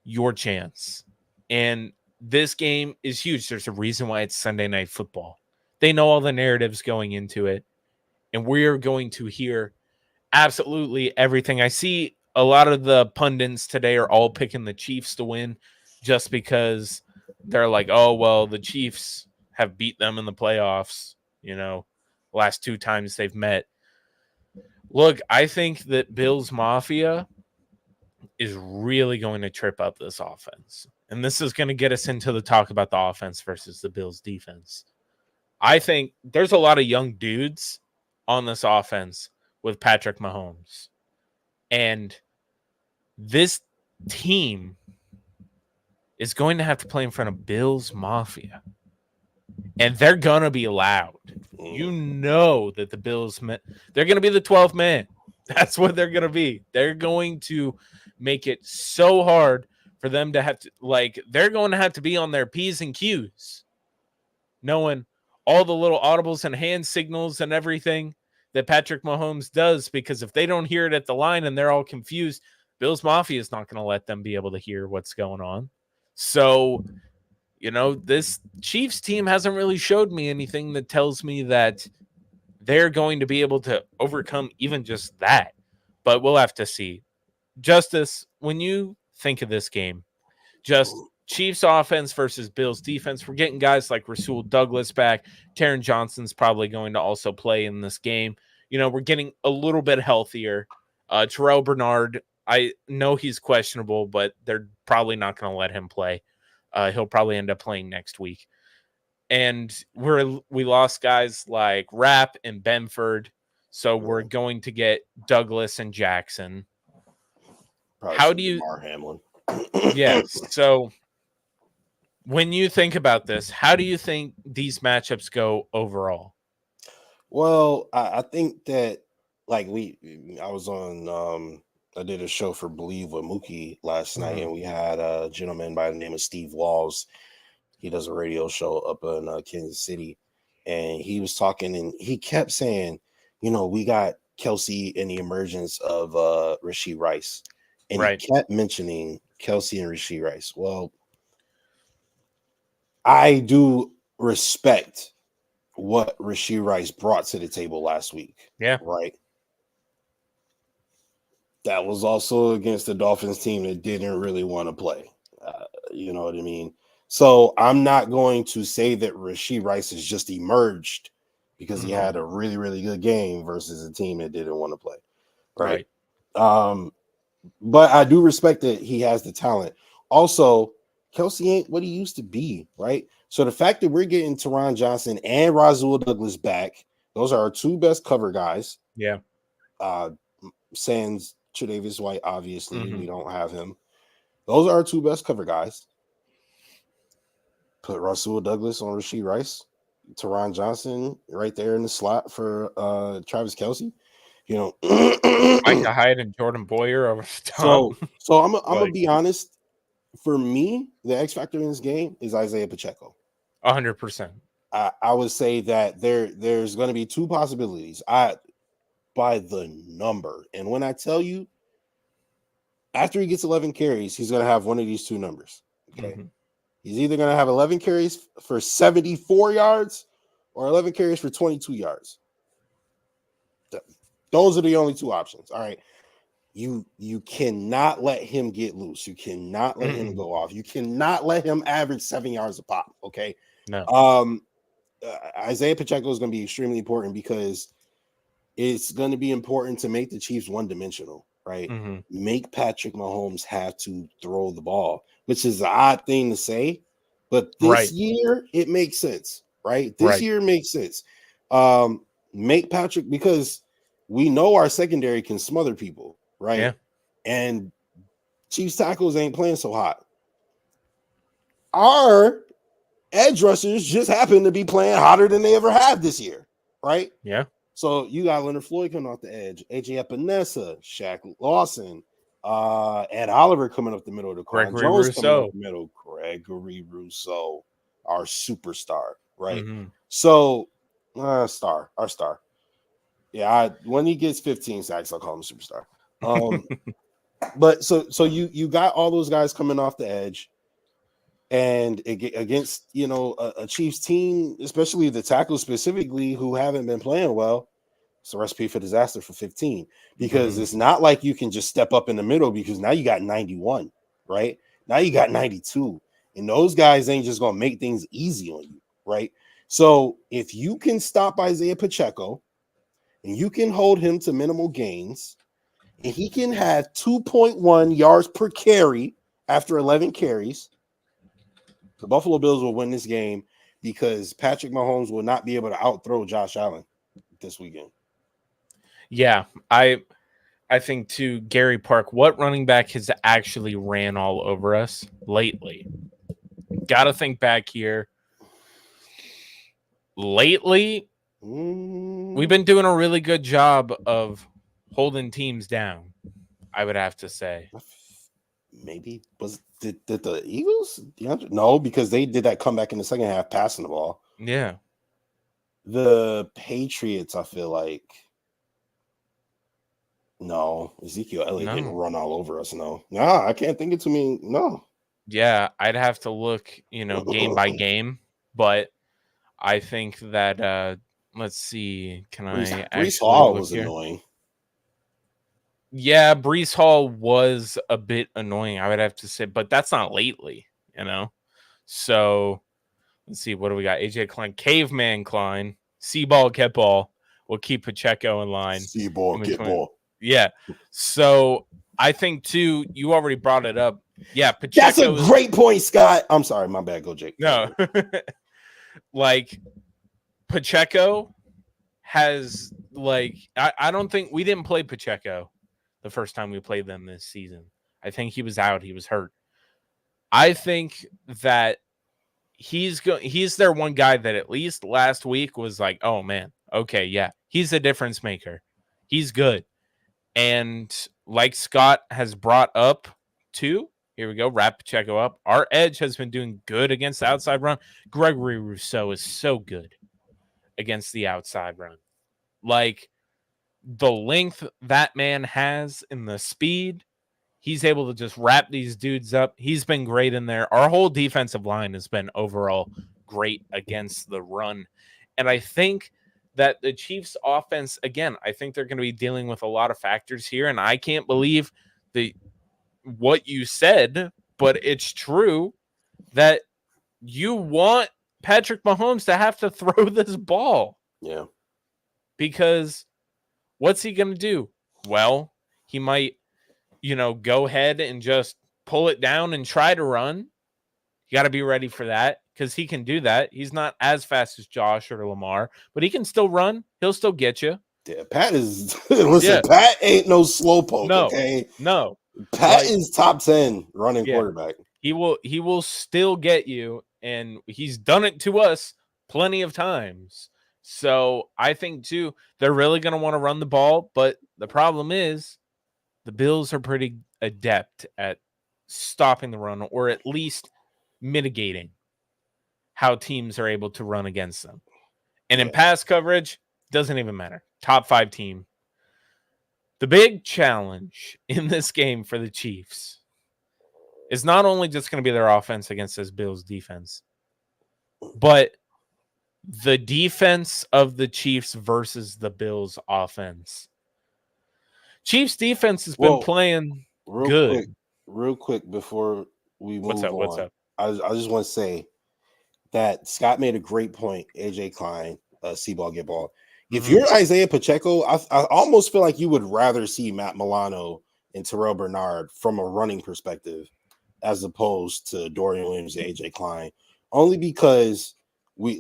your chance. And this game is huge. There's a reason why it's Sunday Night Football. They know all the narratives going into it. And we're going to hear absolutely everything. I see a lot of the pundits today are all picking the Chiefs to win just because they're like, oh, well, the Chiefs have beat them in the playoffs, last two times they've met. Look, I think that Bills Mafia is really going to trip up this offense. And this is going to get us into the talk about the offense versus the Bills defense. I think there's a lot of young dudes on this offense with Patrick Mahomes. And this team is going to have to play in front of Bills Mafia. And they're going to be loud. You know that the Bills, they're going to be the 12th man. That's what they're going to be. They're going to make it so hard for them to have to, they're going to have to be on their P's and Q's, knowing all the little audibles and hand signals and everything that Patrick Mahomes does, because if they don't hear it at the line and they're all confused, Bills Mafia is not going to let them be able to hear what's going on. So, this Chiefs team hasn't really showed me anything that tells me that they're going to be able to overcome even just that. But we'll have to see. Justus, when you think of this game, just Chiefs offense versus Bills defense, we're getting guys like Rasul Douglas back. Taron Johnson's probably going to also play in this game. We're getting a little bit healthier. Terrell Bernard, I know he's questionable, but they're probably not going to let him play. He'll probably end up playing next week. And we lost guys like Rapp and Benford, so we're going to get Douglas and Jackson. Probably How do you Hamlin? Yes. So when you think about this, how do you think these matchups go overall? Well, I think that I was on I did a show for Believe with Mookie last night, and we had a gentleman by the name of Steve Walls. He does a radio show up in Kansas City, and he was talking, and he kept saying, we got Kelsey and the emergence of Rashee Rice, and he kept mentioning Kelsey and Rashee Rice. Well, I do respect what Rashee Rice brought to the table last week. Yeah. Right. That was also against the Dolphins team that didn't really want to play. You know what I mean? So I'm not going to say that Rashee Rice has just emerged because he had a really, really good game versus a team that didn't want to play. Right. But I do respect that he has the talent. Also, Kelsey ain't what he used to be, right? So the fact that we're getting Taron Johnson and Rasul Douglas back, those are our two best cover guys. Yeah. Sans Tre'Davious White, obviously, we don't have him. Those are our two best cover guys. Put Rasul Douglas on Rashee Rice, Taron Johnson right there in the slot for Travis Kelce. Micah Hyde and Jordan Boyer over the top. So I'm gonna be honest. For me, the X factor in this game is Isaiah Pacheco. 100%. I would say that there's going to be two possibilities. By the number, and when I tell you, after he gets 11 carries, he's going to have one of these two numbers. Okay, he's either going to have 11 carries for 74 yards or 11 carries for 22 yards. Those are the only two options. All right. You cannot let him get loose. You cannot let him go off. You cannot let him average 7 yards a pop. Okay. No. Isaiah Pacheco is going to be extremely important because it's going to be important to make the Chiefs one-dimensional, right? Make Patrick Mahomes have to throw the ball, which is an odd thing to say, but this year it makes sense, right? This year makes sense. Make Patrick, because we know our secondary can smother people, right? Yeah. And Chiefs tackles ain't playing so hot. Our edge rushers just happen to be playing hotter than they ever have this year, right? Yeah. So you got Leonard Floyd coming off the edge, AJ Epinesa, Shaq Lawson, Ed Oliver coming up the middle of the Quan Gregory Jones coming Rousseau. up the middle, Gregory Rousseau, our superstar, right? Mm-hmm. So our star. Yeah, when he gets 15 sacks, I'll call him a superstar. But so you got all those guys coming off the edge, and against a Chiefs team, especially the tackles specifically, who haven't been playing well. It's a recipe for disaster for 15, because it's not like you can just step up in the middle, because now you got 91, right? Now you got 92, and those guys ain't just gonna make things easy on you, right? So if you can stop Isaiah Pacheco and you can hold him to minimal gains, and he can have 2.1 yards per carry after 11 carries, the Buffalo Bills will win this game, because Patrick Mahomes will not be able to outthrow Josh Allen this weekend. Yeah, I think too, Gary Park, what running back has actually ran all over us lately? Got to think back here. Lately, we've been doing a really good job of holding teams down, I would have to say. Maybe did the Eagles? No, because they did that comeback in the second half passing the ball. Yeah. The Patriots, I feel like. No, Ezekiel Elliott didn't run all over us. No, I can't think of too many. No. Yeah, I'd have to look, game by game, but I think that let's see. Can I Breece actually Hall look was here? Annoying. Yeah, Breece Hall was a bit annoying, I would have to say, but that's not lately, So let's see, what do we got? AJ Klein, Caveman Klein, C-ball, get ball. We'll keep Pacheco in line. C-ball, get ball. Yeah. So I think too, you already brought it up. Yeah, Pacheco. That's a great point, Scott. I'm sorry, my bad. Go, Jake. No. Like Pacheco has I don't think we didn't play Pacheco the first time we played them this season. I think he was out. He was hurt. I think that he's their one guy that at least last week was like, oh man, okay, yeah, he's a difference maker. He's good. And like Scott has brought up too, here we go, wrap Pacheco up. Our edge has been doing good against the outside run. Gregory Rousseau is so good against the outside run. Like the length that man has and the speed, he's able to just wrap these dudes up. He's been great in there. Our whole defensive line has been overall great against the run. And I think that the Chiefs offense, again, I think they're going to be dealing with a lot of factors here. And I can't believe what you said, but it's true that you want Patrick Mahomes to have to throw this ball. Yeah. Because what's he going to do? Well, he might, go ahead and just pull it down and try to run. You got to be ready for that, because he can do that. He's not as fast as Josh or Lamar, but he can still run. He'll still get you. Yeah, Pat is listen, Pat ain't no slowpoke, okay? No. Pat is top 10 running quarterback. He will still get you, and he's done it to us plenty of times. So I think too, they're really going to want to run the ball, but the problem is the Bills are pretty adept at stopping the run, or at least mitigating how teams are able to run against them. And in pass coverage, doesn't even matter. Top 5 team. The big challenge in this game for the Chiefs is not only just going to be their offense against this Bills defense, but the defense of the Chiefs versus the Bills offense. Chiefs defense has been playing good. Real quick before we move on. What's up? I just want to say that Scott made a great point. AJ Klein, C-ball, get ball. If you're Isaiah Pacheco, I almost feel like you would rather see Matt Milano and Terrell Bernard from a running perspective as opposed to Dorian Williams and AJ Klein. Only because we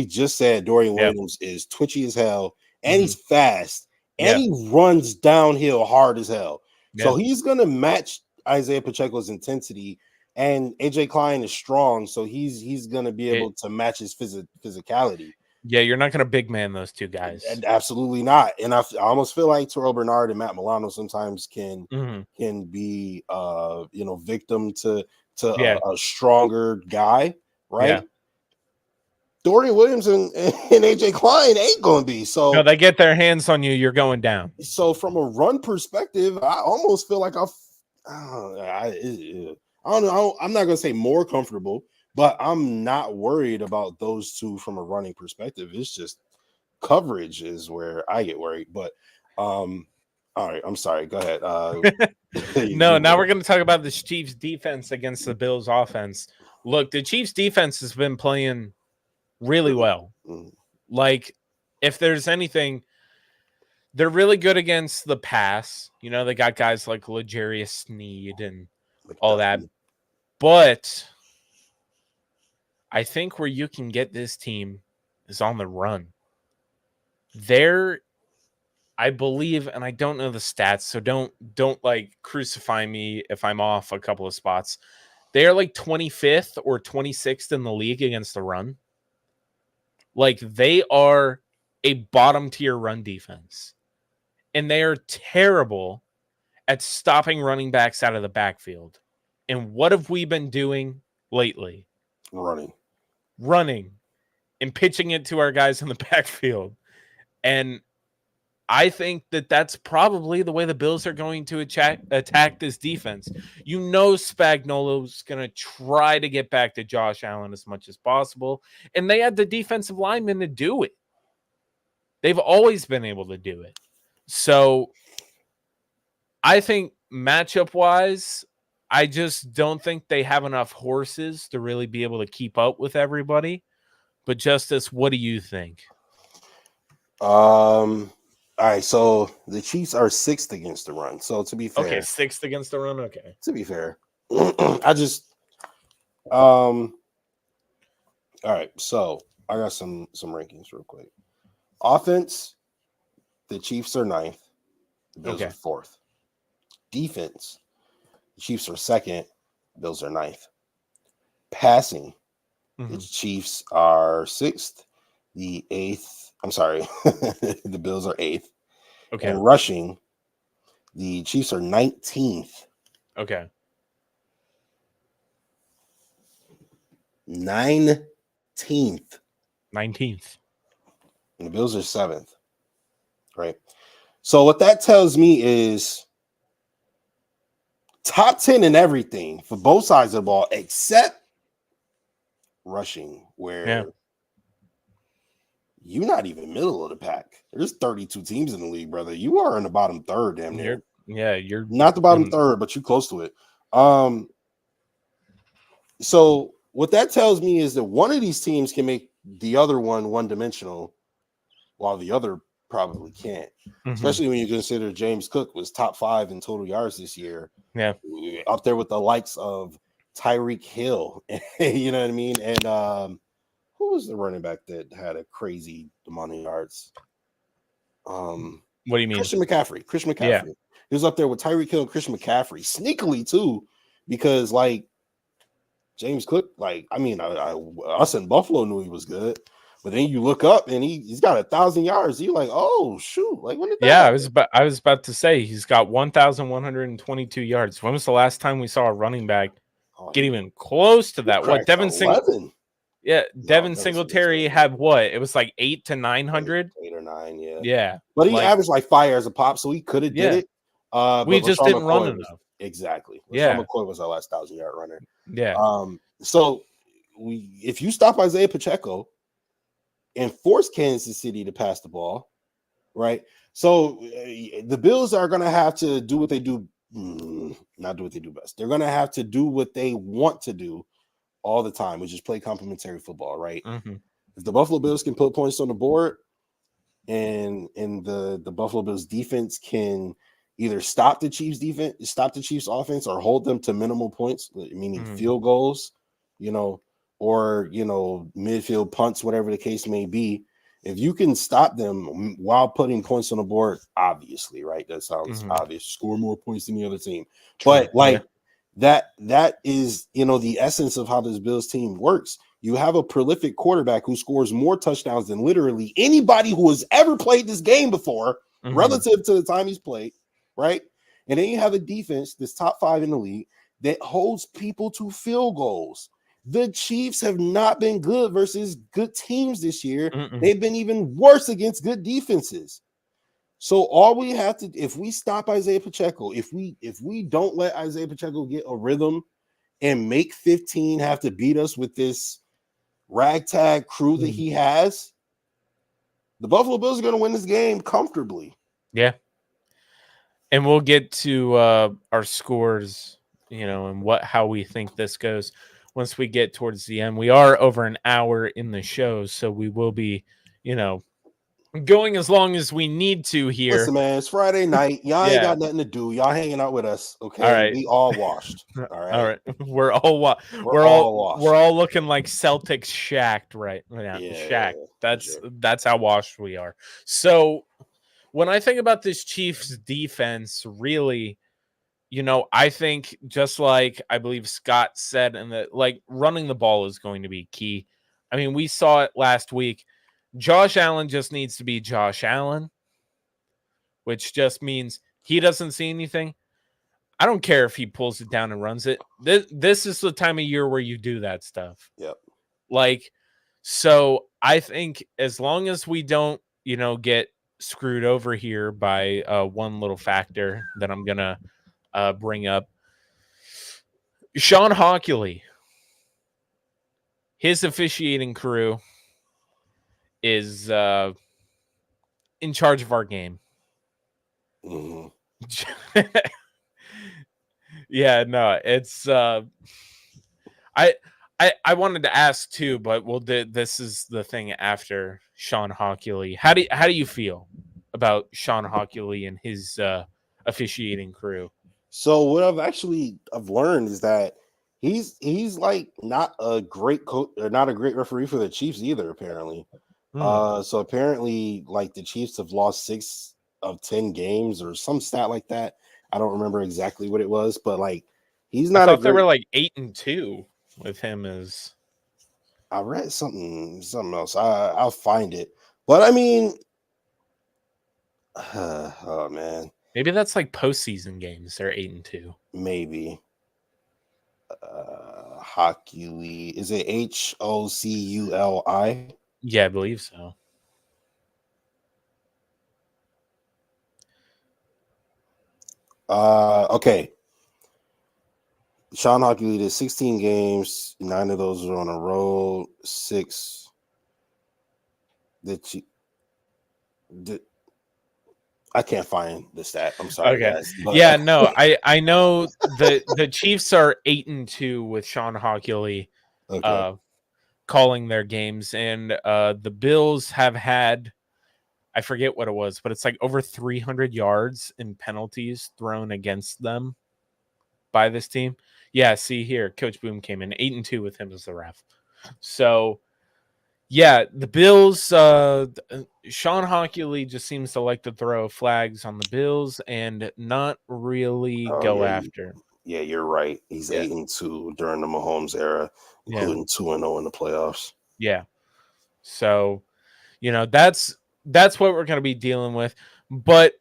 just said Dorian Williams is twitchy as hell and he's fast and he runs downhill hard as hell. So he's gonna match Isaiah Pacheco's intensity, and AJ Klein is strong, so he's gonna be able to match his physicality. Yeah, you're not gonna big man those two guys. Absolutely not. And I almost feel like Terrell Bernard and Matt Milano sometimes can be victim to a stronger guy, right? Yeah. Dorian Williams and AJ Klein ain't gonna be. So no, they get their hands on you, you're going down. So from a run perspective, I almost feel like I don't know. I'm not gonna say more comfortable, but I'm not worried about those two from a running perspective. It's just coverage is where I get worried. But all right, I'm sorry. Go ahead. No, now we're gonna talk about the Chiefs defense against the Bills offense. Look, the Chiefs defense has been playing really well. Like, if there's anything, they're really good against the pass. You know, they got guys like L'Jarius Sneed and all that. But I think where you can get this team is on the run. I believe, and I don't know the stats, so don't like crucify me if I'm off a couple of spots. They are like 25th or 26th in the league against the run. Like, they are a bottom tier run defense, and they are terrible at stopping running backs out of the backfield. And what have we been doing lately? Running and pitching it to our guys in the backfield. And I think that that's probably the way the Bills are going to attack this defense. You know, Spagnuolo's going to try to get back to Josh Allen as much as possible, and they had the defensive linemen to do it. They've always been able to do it. So I think matchup-wise, I just don't think they have enough horses to really be able to keep up with everybody. But Justus, what do you think? All right, so the Chiefs are 6th against the run. So to be fair, 6th against the run. Okay, to be fair, I just all right. So I got some rankings real quick. Offense, the Chiefs are 9th. The Bills are 4th. Defense, the Chiefs are 2nd. Bills are 9th. Passing, the Chiefs are 6th. The 8th. I'm sorry, the Bills are 8th. Okay. And rushing, the Chiefs are 19th. Okay. 19th. 19th. And the Bills are 7th. Right. So what that tells me is top 10 in everything for both sides of the ball, except rushing, where you're not even middle of the pack. There's 32 teams in the league, brother. You are in the bottom third, damn near. You're not the bottom third, but you're close to it. So what that tells me is that one of these teams can make the other one dimensional, while the other probably can't. Especially when you consider James Cook was top 5 in total yards this year. Yeah, up there with the likes of Tyreek Hill. You know what I mean? And who was the running back that had a crazy amount of yards? What do you mean? Christian McCaffrey. Yeah. He was up there with Tyreek Hill and Christian McCaffrey, sneakily too, because like James Cook, like us in Buffalo knew he was good, but then you look up and he's got 1,000 yards. You're like, oh shoot! Like when did that happen? I was about to say he's got 1,122 yards. When was the last time we saw a running back get even close to that? What, Devin Singletary? Yeah, No, Devin Singletary had what? It was like 8 to 900. 8 or 9, yeah. Yeah, but he averaged like 5 yards a pop, so he could have did it. We But just Rashawn didn't run McCoy enough. Rashawn Yeah. McCoy was our last 1,000-yard runner. Yeah. So if you stop Isaiah Pacheco and force Kansas City to pass the ball, right? So the Bills are going to have to do what they do, not do what they do best. They're going to have to do what they want to do all the time, which is play complementary football, right? Mm-hmm. If the Buffalo Bills can put points on the board, and the Buffalo Bills defense can either stop the Chiefs offense, or hold them to minimal points, meaning field goals, or midfield punts, whatever the case may be. If you can stop them while putting points on the board, obviously, right? That sounds obvious. Score more points than the other team. True. But that is, the essence of how this Bills team works. You have a prolific quarterback who scores more touchdowns than literally anybody who has ever played this game before, relative to the time he's played, right? And then you have a defense that's top 5 in the league that holds people to field goals. The Chiefs have not been good versus good teams this year. They've been even worse against good defenses. So all we have to, if we stop Isaiah Pacheco, if we don't let Isaiah Pacheco get a rhythm and make 15 have to beat us with this ragtag crew that he has, the Buffalo Bills are going to win this game comfortably. Yeah. And we'll get to our scores, and how we think this goes once we get towards the end. We are over an hour in the show, so we will be, going as long as we need to here. Listen, man, it's Friday night. Y'all ain't got nothing to do. Y'all hanging out with us, okay? All right. We all washed. All right. All right. We're all washed. We're all looking like Celtics shacked, right? Yeah, shacked. That's how washed we are. So when I think about this Chiefs defense, really, I think, just like I believe Scott said, and that, like, running the ball is going to be key. I mean, we saw it last week. Josh Allen just needs to be Josh Allen, which just means he doesn't see anything. I don't care if he pulls it down and runs it. This is the time of year where you do that stuff. Yep. So I think as long as we don't, get screwed over here by one little factor that I'm going to bring up. Sean Hockley, his officiating crew is in charge of our game. Yeah, no, it's I wanted to ask too, but this is the thing after Sean Hockley. How do you feel about Sean Hockley and his officiating crew? So what I've learned is that he's like not a great coach or not a great referee for the Chiefs either, apparently. So apparently, like, the Chiefs have lost 6 of 10 games or some stat like that. I don't remember exactly what it was, but like, he's not. I thought they were like 8-2 with him. As I read something else. I'll find it, but I mean, oh man, maybe that's like postseason games. They're 8-2. Maybe. Hockley, is it Hoculi? Yeah, I believe so. Okay. Sean Hockley did 16 games. 9 of those were on a road. 6 I can't find the stat. I'm sorry, guys. But... Yeah, no, I know the Chiefs are 8-2 with Sean Hockley calling their games, and the Bills have had, I forget what it was, but it's like over 300 yards in penalties thrown against them by this team. Yeah, see here, Coach Boom came in 8-2 with him as the ref. So yeah, the Bills, Sean Hockley just seems to like to throw flags on the Bills and not really go after. Yeah, you're right. He's 8-2 during the Mahomes era, including 2-0 in the playoffs. Yeah. So, that's what we're going to be dealing with. But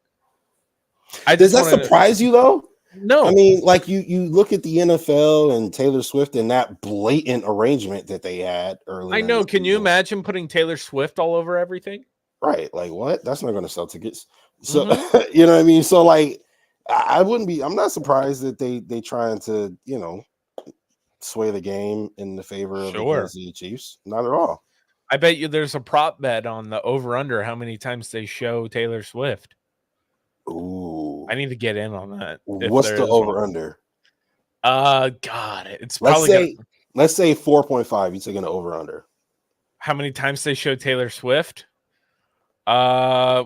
does that surprise you, though? No, I mean, like you look at the NFL and Taylor Swift and that blatant arrangement that they had I earlier in the know. Can you season. imagine putting Taylor Swift all over everything? Right. Like what? That's not going to sell tickets. So, Hmm. you know what I mean? So like I wouldn't be, I'm not surprised that they trying to, sway the game in the favor of the Sure. Kansas City Chiefs. Not at all. I bet you there's a prop bet on the over under how many times they show Taylor Swift. Ooh. I need to get in on that if What's there the is one. over under? God, it's Let's probably gonna. say let's say 4.5. You taking an over under. How many times they show Taylor Swift?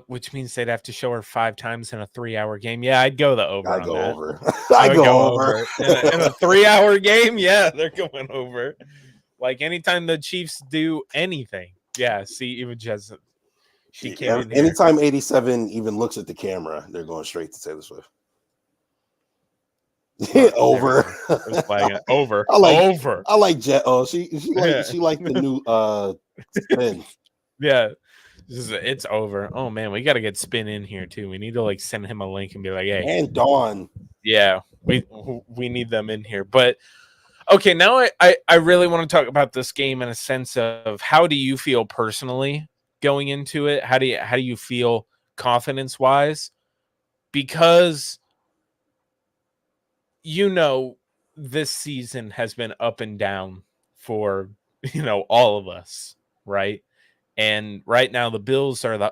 Which means they'd have to show her 5 times in a 3-hour game. Yeah, I'd go the over I on go that. over. I I would go go over. over in a 3-hour game. Yeah, they're going over. Like anytime the Chiefs do anything, yeah. See, even just she came in here. Anytime 87 even looks at the camera, they're going straight to Taylor Swift. Over. There's flag over. I like Over. I like Jet. Oh, she Yeah. like the new spin. Yeah. It's over. Oh man, we got to get Spin in here too. We need to like send him a link and be like, "Hey, And Dawn. yeah, we need them in here." But okay, now I really want to talk about this game in a sense of how do you feel personally going into it? How do you feel confidence wise? Because this season has been up and down for all of us, right? And right now the Bills are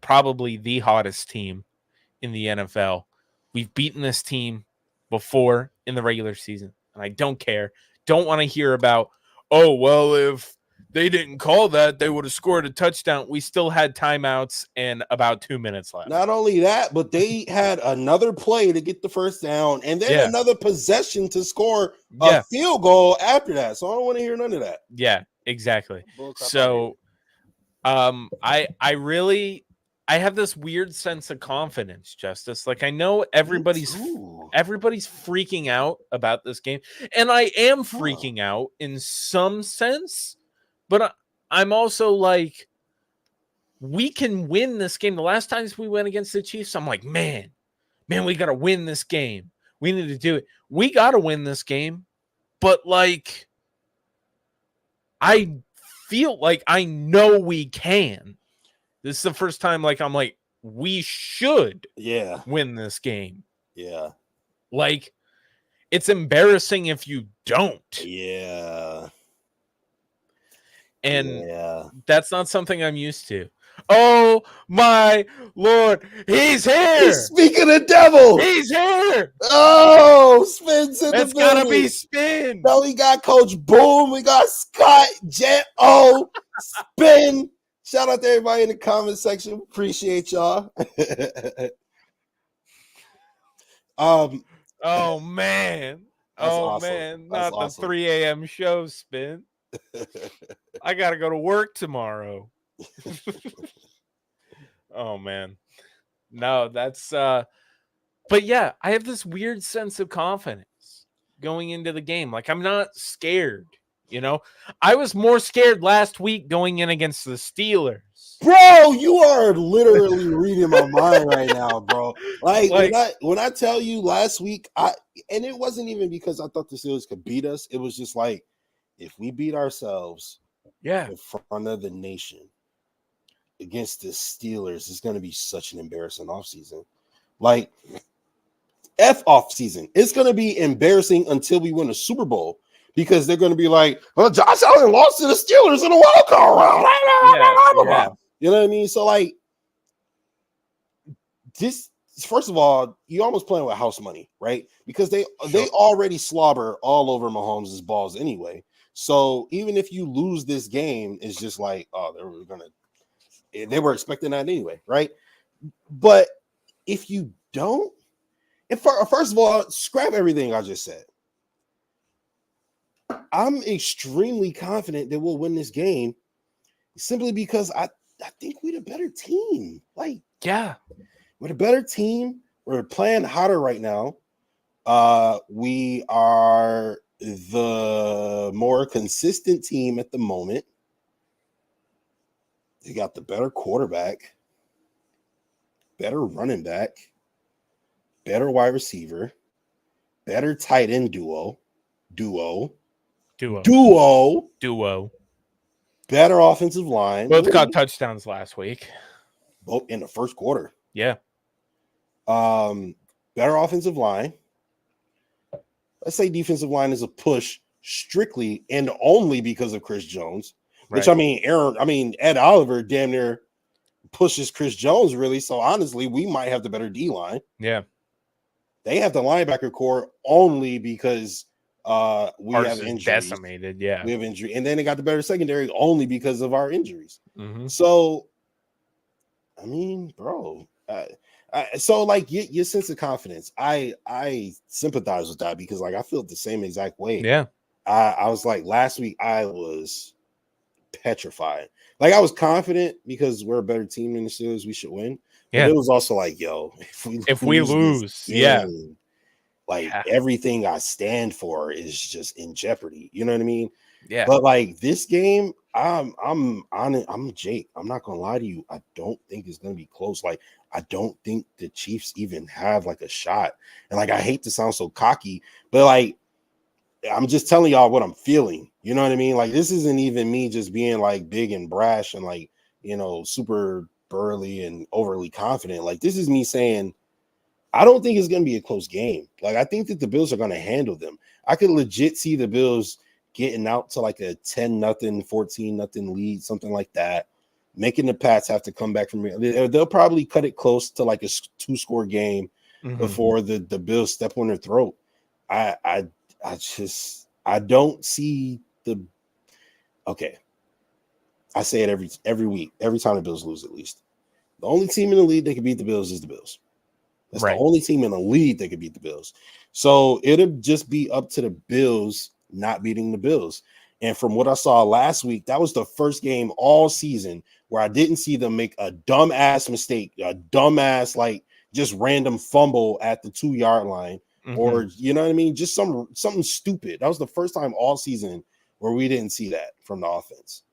probably the hottest team in the NFL. We've beaten this team before in the regular season, and I don't care. Don't want to hear about, oh, well, if they didn't call that, they would have scored a touchdown. We still had timeouts and about 2 minutes left. Not only that, but they had another play to get the first down and then Yeah. another possession to score a Yeah. field goal after that. So I don't want to hear none of that. Yeah, exactly. Bullcrap So I have this weird sense of confidence, Justice. Like I know everybody's freaking out about this game, and I am freaking out in some sense, but I'm also like, we can win this game. The last times we went against the Chiefs, I'm like, man, we got to win this game. We need to do it. We got to win this game, but like, I feel like I know we can. This is the first time like I'm like, we should win this game. Yeah. Like, it's embarrassing if you don't. Yeah. And that's not something I'm used to. Oh my Lord, he's here. He's speaking of devil. He's here. Oh, Spin's in the building. It's gotta be Spin. No, we got Coach Boom. We got Scott, Jet O, Spin. Shout out to everybody in the comment section. Appreciate y'all. Oh man. Awesome. Not the 3 a.m. show, Spin. I gotta go to work tomorrow. Oh man. No, that's but yeah, I have this weird sense of confidence going into the game. Like I'm not scared, I was more scared last week going in against the Steelers. Bro, you are literally reading my mind right now, bro. Like when I tell you last week, and it wasn't even because I thought the Steelers could beat us. It was just like, if we beat ourselves in front of the nation against the Steelers, it's going to be such an embarrassing offseason. Like, F offseason. It's going to be embarrassing until we win a Super Bowl because they're going to be like, well, Josh Allen lost to the Steelers in the wild card round. Yeah. You know what I mean? So, like, this, first of all, you almost playing with house money, right? Because they already slobber all over Mahomes' balls anyway. So even if you lose this game, it's just like, oh, they were expecting that anyway, right? But if you don't, first of all, scrap everything I just said. I'm extremely confident that we'll win this game simply because I think we're the better team. Like, yeah, we're the better team. We're playing hotter right now. We are the more consistent team at the moment. They got the better quarterback, better running back, better wide receiver. better tight end duo, Duo. better offensive line. Both got touchdowns last week. Both in the first quarter. Yeah. Better offensive line. Let's say defensive line is a push strictly and only because of Chris Jones. Which Ed Oliver damn near pushes Chris Jones really. So honestly, we might have the better D line. Yeah. They have the linebacker core only because we have injuries. Decimated, yeah. We have injury, and then they got the better secondary only because of our injuries. Mm-hmm. So, I mean, bro. So like your sense of confidence, I sympathize with that because like I feel the same exact way. Yeah. I was like last week I was petrified. Like I was confident because we're a better team than the Steelers, we should win. Yeah. But it was also like, yo, if we lose, game, everything I stand for is just in jeopardy. You know what I mean? Yeah. But like this game, I'm on it. I'm Jake. I'm not gonna lie to you. I don't think it's gonna be close. Like I don't think the Chiefs even have like a shot. And like I hate to sound so cocky, but like I'm just telling y'all what I'm feeling. You know what I mean? Like this isn't even me just being like big and brash and like, you know, super burly and overly confident. Like this is me saying I don't think it's going to be a close game. Like I think that the Bills are going to handle them. I could legit see the Bills getting out to like a 10-0, 14-0 lead, something like that, making the Pats have to come back from it. They'll probably cut it close to like a 2-score game before the Bills step on their throat. I don't see the okay. I say it every week, every time the Bills lose, at least. The only team in the league that can beat the Bills is the Bills. That's the only team in the league that can beat the Bills. So it'll just be up to the Bills not beating the Bills. And from what I saw last week, that was the first game all season where I didn't see them make a dumbass mistake, a dumbass like just random fumble at the 2-yard line. Or you know what I mean? Just something stupid. That was the first time all season where we didn't see that from the offense.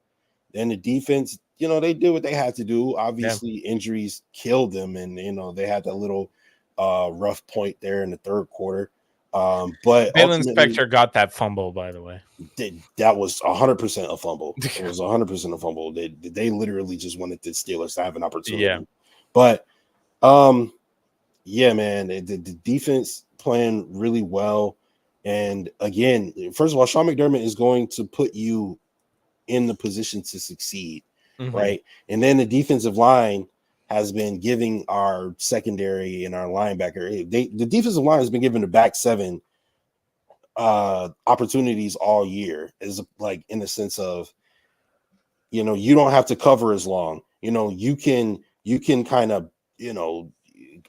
Then the defense, you know, they did what they had to do. Obviously, injuries killed them, and you know they had that little rough point there in the third quarter. But Bill Inspector got that fumble, by the way. That was 100% a fumble. It was 100% a fumble. They literally just wanted the Steelers to have an opportunity. Yeah. But yeah, man, the defense playing really well. And again, first of all, Sean McDermott is going to put you in the position to succeed, right? And then the defensive line has been giving our secondary and our linebacker. The defensive line has been giving the back seven opportunities all year, is like in the sense of, you know, you don't have to cover as long. You know, you can kind of, you know,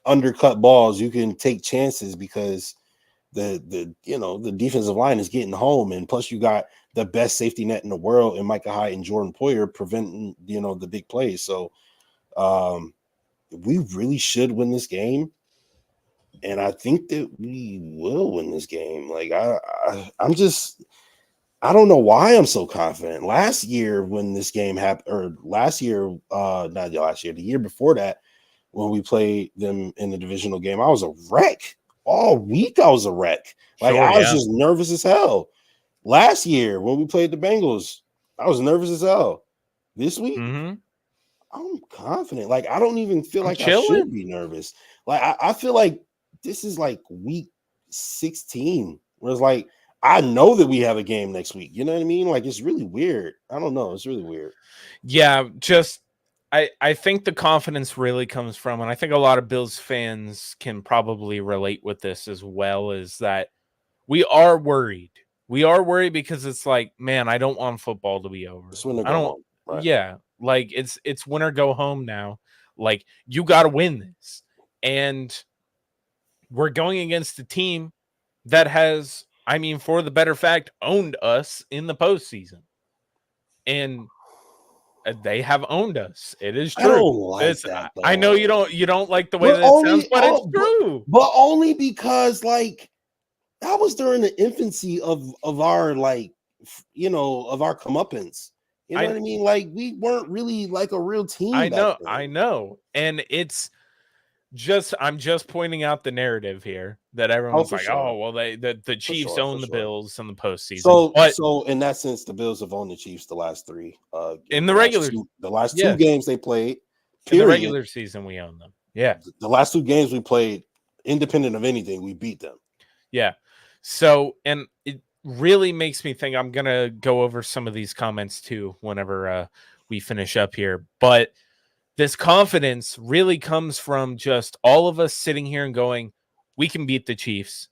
undercut balls, you can take chances because the you know the defensive line is getting home, and plus you got the best safety net in the world in Micah Hyde and Jordan Poyer preventing, you know, the big plays. So we really should win this game, and I think that we will win this game. Like I'm just, I don't know why I'm so confident. Last year when this game happened, or last year, not last year, the year before that, when we played them in the divisional game, I was a wreck. All week I was a wreck. Like I was just nervous as hell. Last year when we played the Bengals, I was nervous as hell. This week, I'm confident. Like I don't even feel like I should be nervous. Like I feel like this is like week 16, where it's like I know that we have a game next week. You know what I mean? Like it's really weird. I don't know. It's really weird. Yeah, just I think the confidence really comes from, and I think a lot of Bills fans can probably relate with this as well, is that we are worried. We are worried because it's like, man, I don't want football to be over. It's when they go home, right? Yeah, like it's win or go home now. Like you got to win this, and we're going against a team that has, I mean, for the better fact, owned us in the postseason, and they have owned us. It is true. I don't like that. I know you don't like the way that it sounds, but it's true. But only because like that was during the infancy of our, like, you know, of our comeuppance. You know what I mean? Like we weren't really like a real team. I know. And it's I'm just pointing out the narrative here that everyone's for like, sure. oh, well, the Chiefs For own the sure. Bills in the postseason. But So in that sense, the Bills have owned the Chiefs the last three. in the regular, the last two games they played. In the Period. regular season, we own them. Yeah. The last two games we played, independent of anything, we beat them. Yeah. So, and it really makes me think. I'm gonna go over some of these comments too whenever we finish up here. But this confidence really comes from just all of us sitting here and going, we can beat the Chiefs.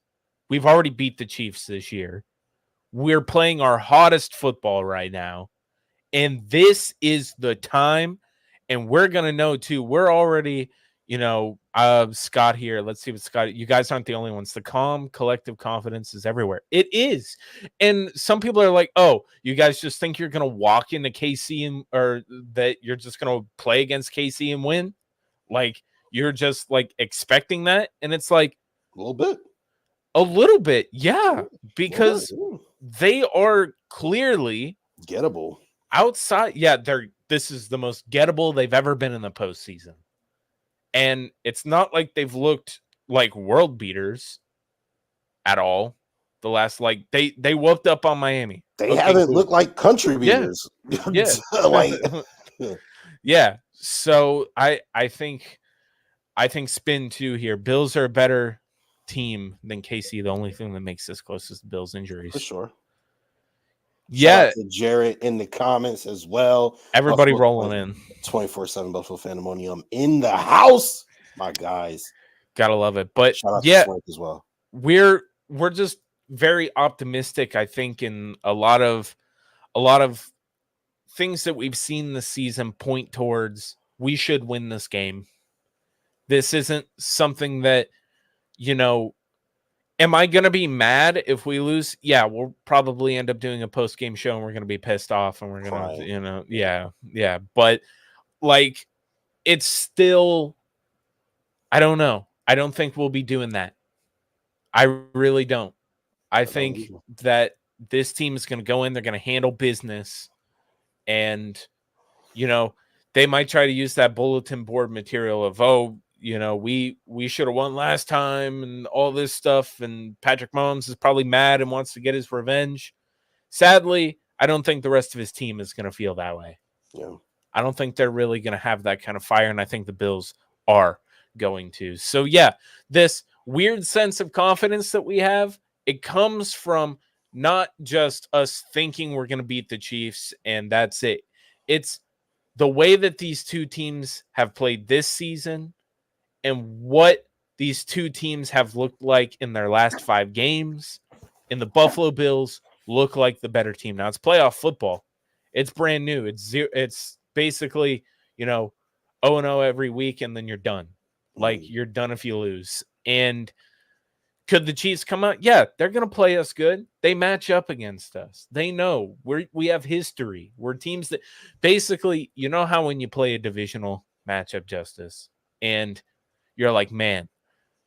We've already beat the Chiefs this year. We're playing our hottest football right now. And this is the time. And we're going to know too. We're already, Scott here. Let's see what Scott, you guys aren't the only ones. The calm collective confidence is everywhere. It is. And some people are like, oh, you guys just think you're going to walk into KC or that you're just going to play against KC and win. Like you're just like expecting that. And it's like a little bit. Yeah, because they are clearly gettable outside. Yeah, this is the most gettable they've ever been in the postseason. And it's not like they've looked like world beaters at all. The last, like, they whooped up on Miami. They haven't looked like country beaters. Yeah. Yeah. So I think spin two here. Bills are a better team than KC. The only thing that makes this close is the Bills injuries. For sure. Yeah. Shout out to Jarrett in the comments as well. Everybody rolling in. 24/7 Buffalo Fandemonium in the house. My guys. Gotta love it. But shout out to Swank as well. We're just very optimistic, I think, in a lot of things that we've seen this season point towards we should win this game. This isn't something that, am I going to be mad if we lose? Yeah, we'll probably end up doing a post-game show and we're going to be pissed off and we're going to, yeah. But like, it's still, I don't know. I don't think we'll be doing that. I really don't. I think that this team is going to go in, they're going to handle business, and, they might try to use that bulletin board material of, we should have won last time and all this stuff. And Patrick Mahomes is probably mad and wants to get his revenge. Sadly, I don't think the rest of his team is going to feel that way. Yeah. I don't think they're really going to have that kind of fire. And I think the Bills are going to. So yeah, this weird sense of confidence that we have, it comes from not just us thinking we're going to beat the Chiefs and that's it. It's the way that these two teams have played this season and what these two teams have looked like in their last 5 games. And the Buffalo Bills look like the better team. Now, it's playoff football. It's brand new. It's basically, 0-0 every week, and then you're done. Like, you're done if you lose. And could the Chiefs come out? Yeah, they're going to play us good. They match up against us. They know we have history. We're teams that basically, how when you play a divisional matchup, Justus, and you're like, man,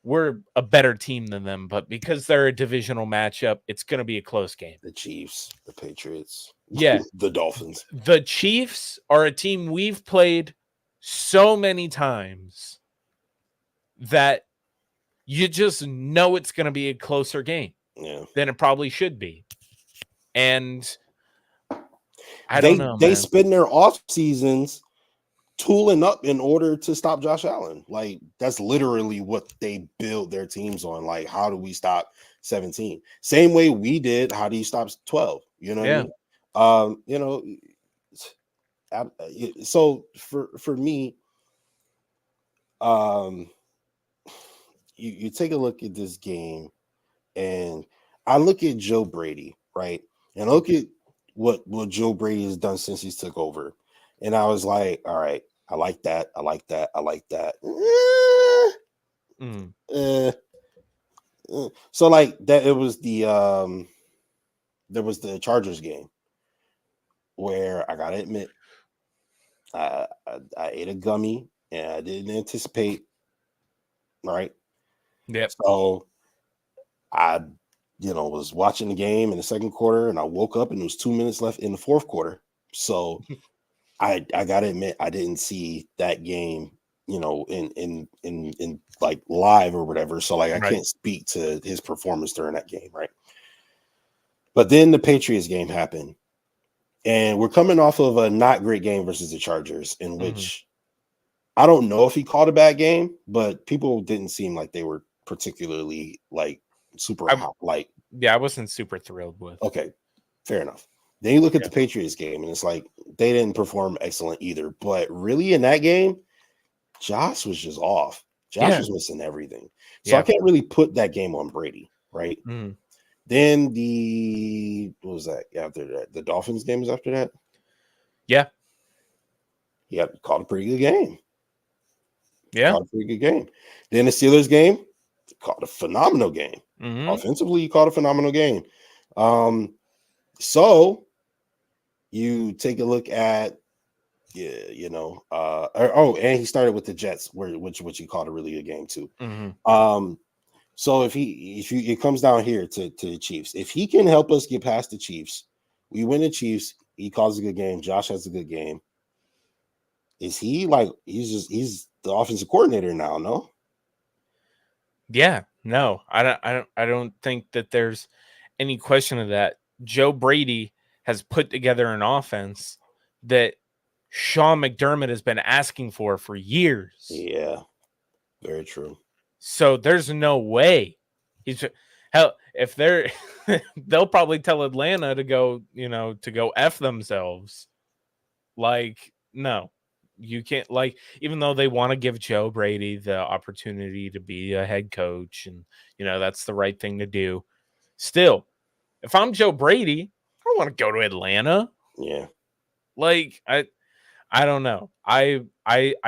we're a better team than them, but because they're a divisional matchup, it's going to be a close game. The Chiefs, the Patriots, the Dolphins. The Chiefs are a team we've played so many times that you just know it's going to be a closer game than it probably should be. And I don't know. They spend their off seasons tooling up in order to stop Josh Allen. Like, that's literally what they build their teams on. Like, how do we stop 17? Same way we did. How do you stop 12? You know what I mean? So for me, you take a look at this game, and I look at Joe Brady, right? And I look at what Joe Brady has done since he's took over. And I was like, all right, I like that. I like that. I like that. So like that, it was there was the Chargers game where I gotta admit, I ate a gummy and I didn't anticipate. Right. Yeah. So I, was watching the game in the second quarter, and I woke up and there was 2 minutes left in the fourth quarter. So I gotta admit, I didn't see that game, in like live or whatever. So like I Right. can't speak to his performance during that game, right? But then the Patriots game happened, and we're coming off of a not great game versus the Chargers, in which I don't know if he called a bad game, but people didn't seem like they were particularly like super hot. Like, yeah, I wasn't super thrilled with. Okay, fair enough. Then you look at the Patriots game, and it's like they didn't perform excellent either. But really, in that game, Josh was just off. Josh was missing everything. So I can't really put that game on Brady, right? Then what was that after that? The Dolphins game was after that? Yeah. He called a pretty good game. Yeah. Called a pretty good game. Then the Steelers game, called a phenomenal game. Offensively, he called a phenomenal game. So you take a look at and he started with the Jets, which he called a really good game too. So if it comes down here to the Chiefs, if he can help us get past the Chiefs, we win the Chiefs. He calls a good game. Josh has a good game. Is he like he's the offensive coordinator now? No. Yeah, no, I don't think that there's any question of that. Joe Brady has put together an offense that Sean McDermott has been asking for years. Yeah, very true. So there's no way hell if they're they'll probably tell Atlanta to go F themselves. Like, no, you can't, like, even though they want to give Joe Brady the opportunity to be a head coach and that's the right thing to do. Still, if I'm Joe Brady, I don't want to go to Atlanta. Yeah. Like, I don't know. I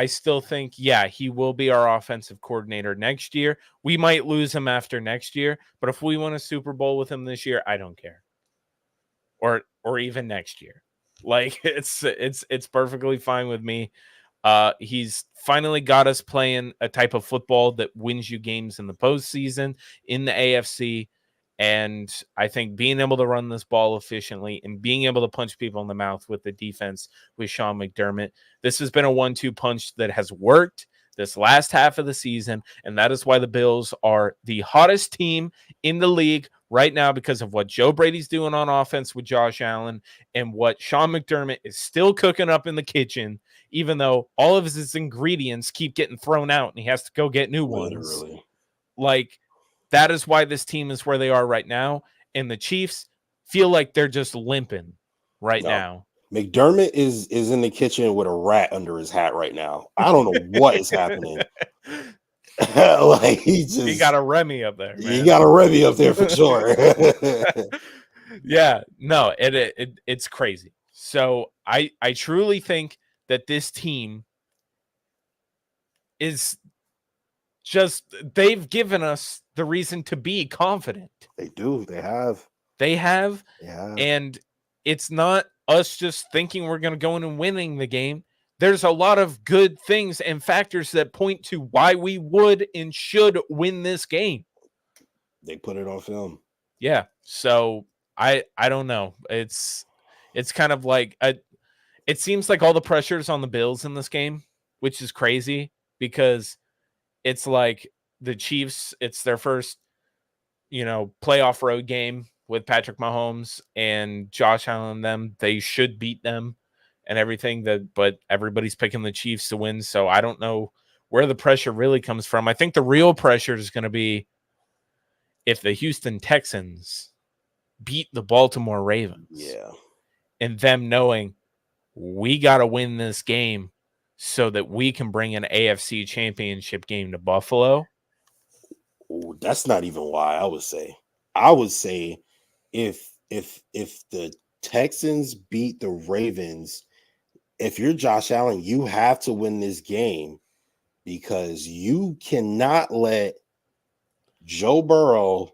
still think, he will be our offensive coordinator next year. We might lose him after next year, but if we win a Super Bowl with him this year, I don't care. Or even next year. Like, it's perfectly fine with me. He's finally got us playing a type of football that wins you games in the postseason in the AFC. And I think being able to run this ball efficiently and being able to punch people in the mouth with the defense with Sean McDermott, this has been a 1-2 punch that has worked this last half of the season. And that is why the Bills are the hottest team in the league right now, because of what Joe Brady's doing on offense with Josh Allen and what Sean McDermott is still cooking up in the kitchen, even though all of his ingredients keep getting thrown out and he has to go get new ones. Like, that is why this team is where they are right now. And the Chiefs feel like they're just limping right now. McDermott is in the kitchen with a rat under his hat right now. I don't know what is happening. Like, he got a Remy up there. He got a Remy up there for sure. Yeah, no, it's crazy. So I truly think that this team is just, they've given us the reason to be confident. They do. They have. Yeah. And it's not us just thinking we're going to go in and winning the game. There's a lot of good things and factors that point to why we would and should win this game. They put it on film. Yeah. So I don't know. It's kind of like it seems like all the pressure is on the Bills in this game, which is crazy because it's like the Chiefs, it's their first, playoff road game with Patrick Mahomes and Josh Allen. They should beat them and everything, but everybody's picking the Chiefs to win. So I don't know where the pressure really comes from. I think the real pressure is going to be if the Houston Texans beat the Baltimore Ravens. Yeah. And them knowing we got to win this game so that we can bring an AFC championship game to Buffalo. Ooh, that's not even why I would say. I would say if the Texans beat the Ravens, if you're Josh Allen, you have to win this game because you cannot let Joe Burrow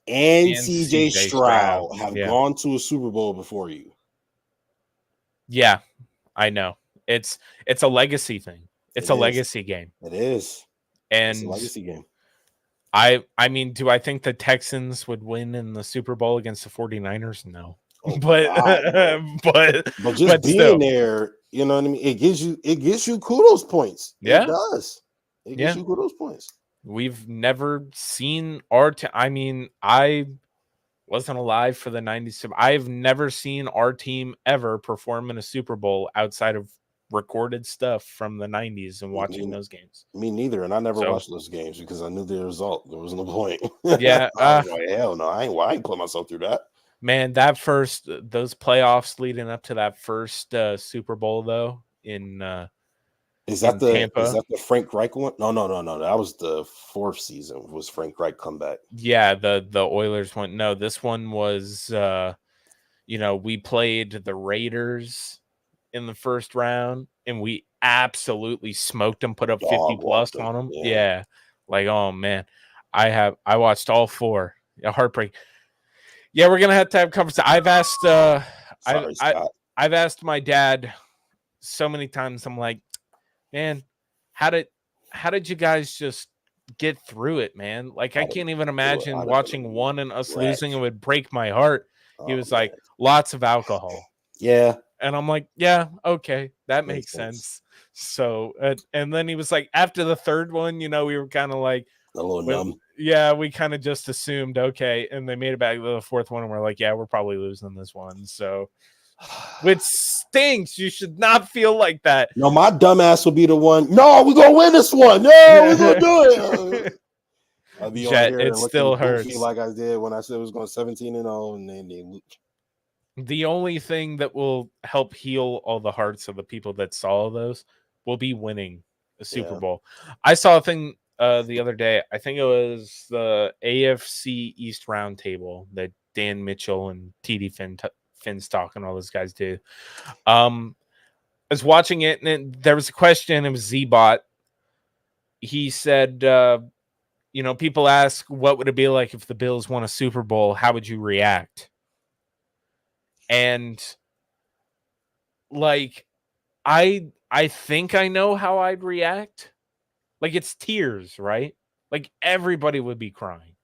and CJ Stroud have gone to a Super Bowl before you. Yeah, I know. It's a legacy thing. It's a legacy game. It is. And it's a legacy game. I mean, do I think the Texans would win in the Super Bowl against the 49ers? No. Oh but God, no. But just being still, there, you know what I mean? It gives you kudos points. It yeah, does. It gives yeah. you kudos points. We've never seen our I mean, I wasn't alive for the 90s. I've never seen our team ever perform in a Super Bowl outside of recorded stuff from the 90s and watching those games. Me neither. And I never So, watched those games because I knew the result. There was no point. yeah, I was like, hell no, I ain't put myself through that. man, those playoffs leading up to that first Super Bowl though in Tampa. The Frank Reich one? No. That was the 4th season. Was Frank Reich comeback? Yeah, the Oilers one. No, this one was we played the Raiders in the first round and we absolutely smoked them, put up 50 plus on them. Yeah. Like, oh man. I watched all 4. Yeah, heartbreak. Yeah, we're gonna have to have conversation. I've asked I've asked my dad so many times. I'm like, man, how did you guys just get through it, man? Like, I can't even imagine watching one and us losing. It would break my heart. He was like, lots of alcohol. Yeah. And I'm like, yeah, okay, that makes sense. So, and then he was like, after the third one, we were kind of like a little numb. Yeah, we kind of just assumed, okay, and they made it back to the 4th one, and we're like, yeah, we're probably losing this one. So, which stinks. You should not feel like that. No, my dumbass will be the one. No, we're gonna win this one. No, we're gonna do it. I'll be Jet, on here it still hurts like I did when I said it was going 17-0, and then they lose. The only thing that will help heal all the hearts of the people that saw those will be winning a Super Bowl. I saw a thing the other day. I think it was the AFC East Roundtable that Dan Mitchell and TD Finstock and all those guys did. I was watching it, and there was a question. It was Z-Bot. He said, people ask, what would it be like if the Bills won a Super Bowl? How would you react? And like, I think I know how I'd react. Like, it's tears, right? Like, everybody would be crying.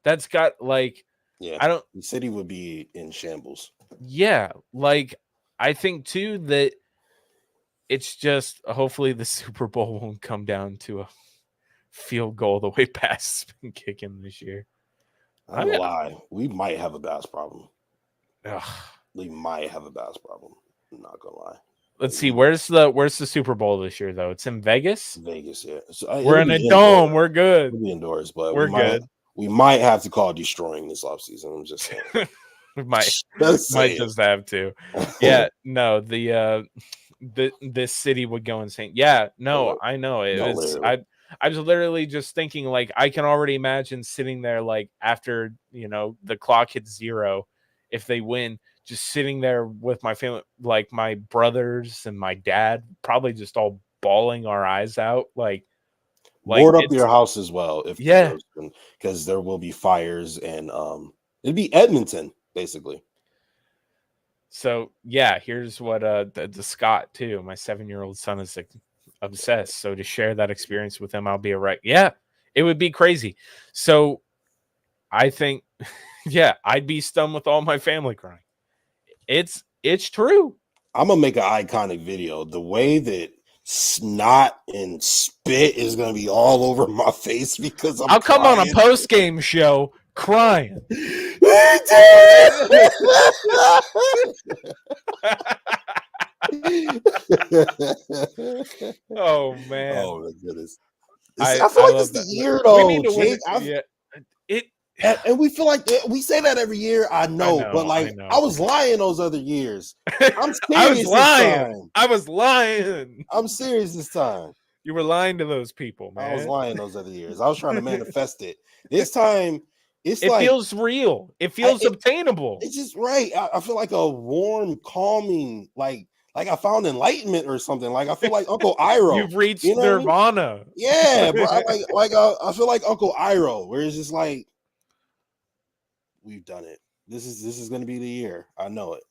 That's got like, the city would be in shambles. Yeah, like, I think too that it's just hopefully the Super Bowl won't come down to a field goal the way Bass has been kicking this year. I'm gonna lie, we might have a Bass problem. Ugh. We might have a Bass problem. I'm not gonna lie. Let's see, where's the Super Bowl this year though? It's in Vegas. Vegas, yeah. So, we're in a dome. We're good. We'll be indoors, but we're good. We might have to call destroying this offseason. I'm just saying. We might just have to. Yeah, no, this city would go insane. Yeah, no, I know it was. I was literally just thinking, like, I can already imagine sitting there, like, after the clock hits 0, if they win, just sitting there with my family, like my brothers and my dad, probably just all bawling our eyes out, like board up your house as well, because there will be fires, and it'd be Edmonton basically. So yeah, here's what the Scott too. My 7-year-old son is obsessed. So to share that experience with him, I'll be right. Yeah, it would be crazy. So I think, yeah, I'd be stunned with all my family crying. It's true. I'm gonna make an iconic video. The way that snot and spit is gonna be all over my face because I'll come on a post-game show crying. Oh man! Oh my goodness! I feel like it's the year though, Jake. And we feel like we say that every year. I know, but like I was lying those other years. I'm serious I was lying. I'm serious this time. You were lying to those people, man. I was lying those other years. I was trying to manifest it. This time, it feels real. It feels obtainable. It's just right. I feel like a warm, calming, like I found enlightenment or something. Like I feel like Uncle Iroh. You've reached nirvana. I mean? Yeah, bro. I feel like Uncle Iroh, where it's just like, we've done it. This is going to be the year. I know it.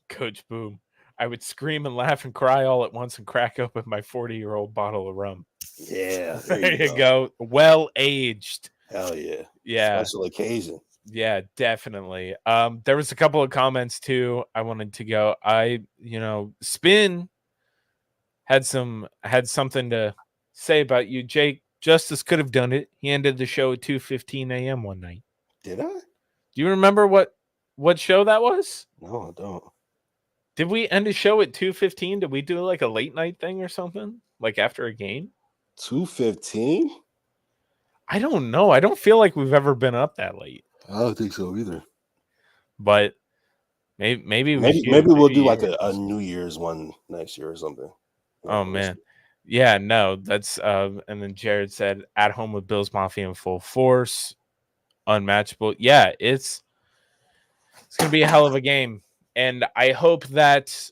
Coach Boom. I would scream and laugh and cry all at once and crack open my 40-year-old bottle of rum. Yeah, there you go. Well aged. Hell yeah. Yeah. Special occasion. Yeah, definitely. There was a couple of comments too. I wanted to go. Spin had something to say about you. Jake Justus could have done it. He ended the show at 2:15 a.m. one night. Did I? Do you remember what show that was? No, I don't. Did we end a show at 2:15? Did we do like a late night thing or something? Like after a game? 2:15? I don't know. I don't feel like we've ever been up that late. I don't think so either. But maybe we should. Maybe we'll do Maybe like a New Year's one next year or something. Oh man. Yeah, no, that's and then Jared said at home with Bills Mafia in full force, unmatchable. Yeah, it's gonna be a hell of a game. And I hope that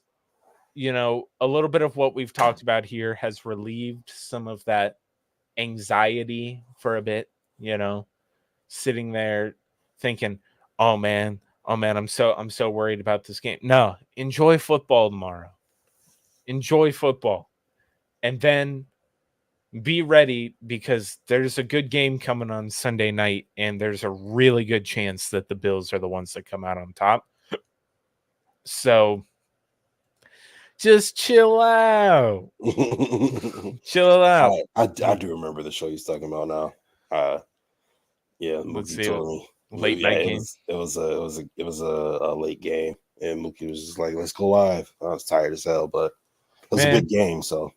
a little bit of what we've talked about here has relieved some of that anxiety for a bit, sitting there thinking, oh man, I'm so worried about this game. No, enjoy football tomorrow. Enjoy football. And then be ready because there's a good game coming on Sunday night, and there's a really good chance that the Bills are the ones that come out on top. So just chill out. Chill out. I do remember the show he's talking about now. Yeah, Let's Mookie see. told me. Late night game. It was a late game, and Mookie was just like, "Let's go live." I was tired as hell, but it was a good game. So,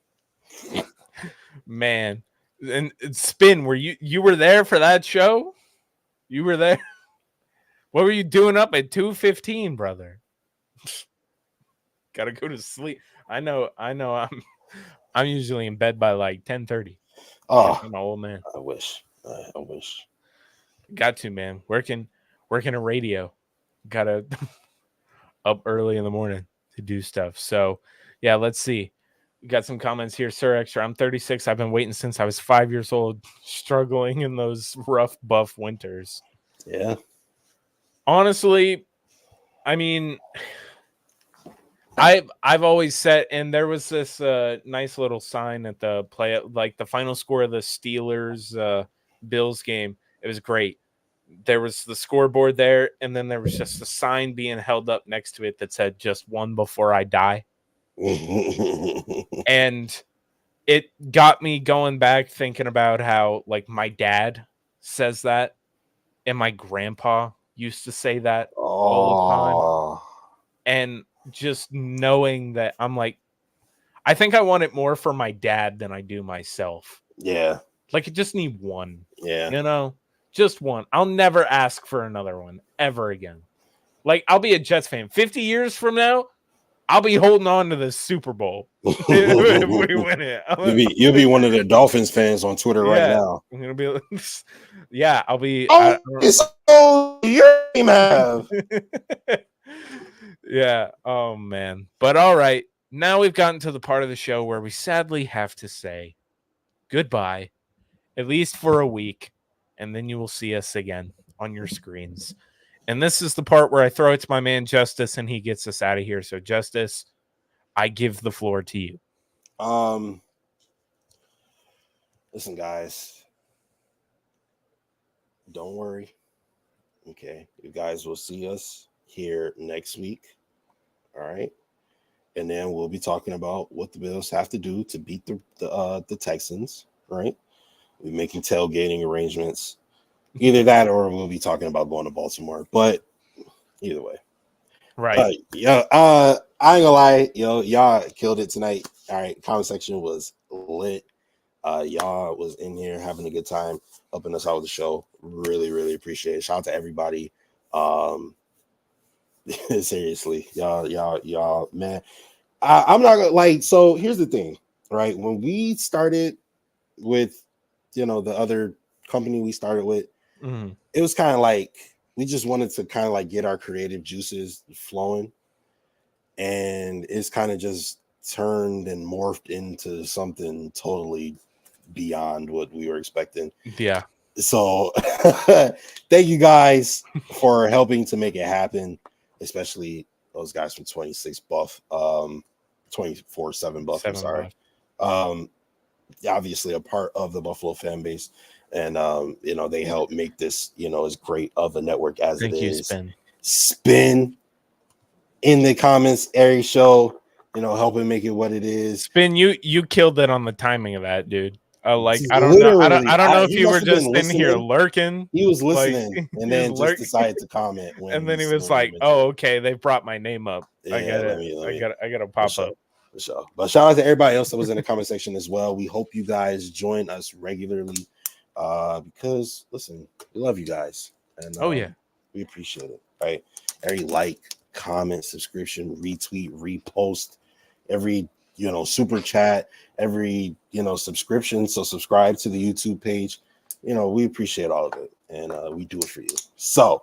man, and Spin, were you were there for that show? You were there. What were you doing up at 2:15, brother? Gotta go to sleep. I know. I'm usually in bed by like 10:30. Oh, I'm an old man. I wish. Got to, man. Working a radio. Gotta up early in the morning to do stuff. So yeah, let's see. We got some comments here. Sir Extra, I'm 36. I've been waiting since I was 5 years old, struggling in those rough buff winters. Yeah. Honestly, I mean, I've always said, and there was this nice little sign at the play, like the final score of the Steelers Bills game. It was great. There was the scoreboard there, and then there was just a sign being held up next to it that said "Just one before I die," and it got me going back thinking about how like my dad says that, and my grandpa used to say that all the time, and just knowing that I'm like, I think I want it more for my dad than I do myself. Yeah. Like I just need one. Yeah. Just one. I'll never ask for another one ever again. Like I'll be a Jets fan. 50 years from now, I'll be holding on to the Super Bowl if we win it. You'll be one of the Dolphins fans on Twitter right now. I'm gonna be. Yeah, I'll be. It's all your team have. Yeah. Oh man. But all right. Now we've gotten to the part of the show where we sadly have to say goodbye, at least for a week, and then you will see us again on your screens. And this is the part where I throw it to my man Justus, and he gets us out of here. So, Justus, I give the floor to you. Listen, guys, don't worry. Okay, you guys will see us here next week. All right, and then we'll be talking about what the Bills have to do to beat the Texans. Right, we're making tailgating arrangements. Either that, or we'll be talking about going to Baltimore. But either way, right? I ain't gonna lie, y'all killed it tonight. All right, comment section was lit. Y'all was in here having a good time, helping us out with the show. Really, really appreciate it. Shout out to everybody. Seriously, y'all, man. I'm not gonna like. So here's the thing, right? When we started with, the other company we started with, it was kind of like we just wanted to kind of like get our creative juices flowing, and it's kind of just turned and morphed into something totally beyond what we were expecting. Yeah. So thank you guys for helping to make it happen, especially those guys from 26 buff, 24/7 buff. I'm sorry. Obviously a part of the Buffalo FAMbase. And you know, they help make this, you know, as great of a network as Thank it you, is. Spin. Spin in the comments, every show, you know, helping make it what it is. Spin, you killed it on the timing of that, dude. Like I don't Literally, know if he you must were have been just in here listening. lurking. He was Like listening, and he was then just lurking, decided to comment when and then he was when we like, mentioned "Oh, it. okay, they brought my name up. I Yeah, got let it. me I got to for pop sure, up." for sure. But shout out to everybody else that was in the comment section as well. We hope you guys join us regularly, because listen, we love you guys, and Oh yeah, we appreciate it. Right, every like, comment, subscription, retweet, repost, every, you know, super chat, every, you know, subscription. So subscribe to the YouTube page. You know, we appreciate all of it, and we do it for you. So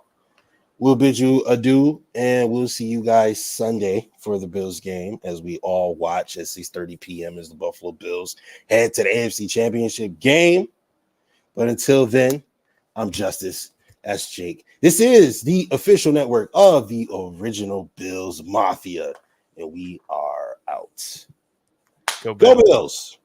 we'll bid you adieu, and we'll see you guys Sunday for the Bills game as we all watch at 6:30 p.m. as the Buffalo Bills head to the AFC Championship game. But until then, I'm Justice. That's Jake. This is the official network of the original Bills Mafia, and we are out. go Go Bills. Bills!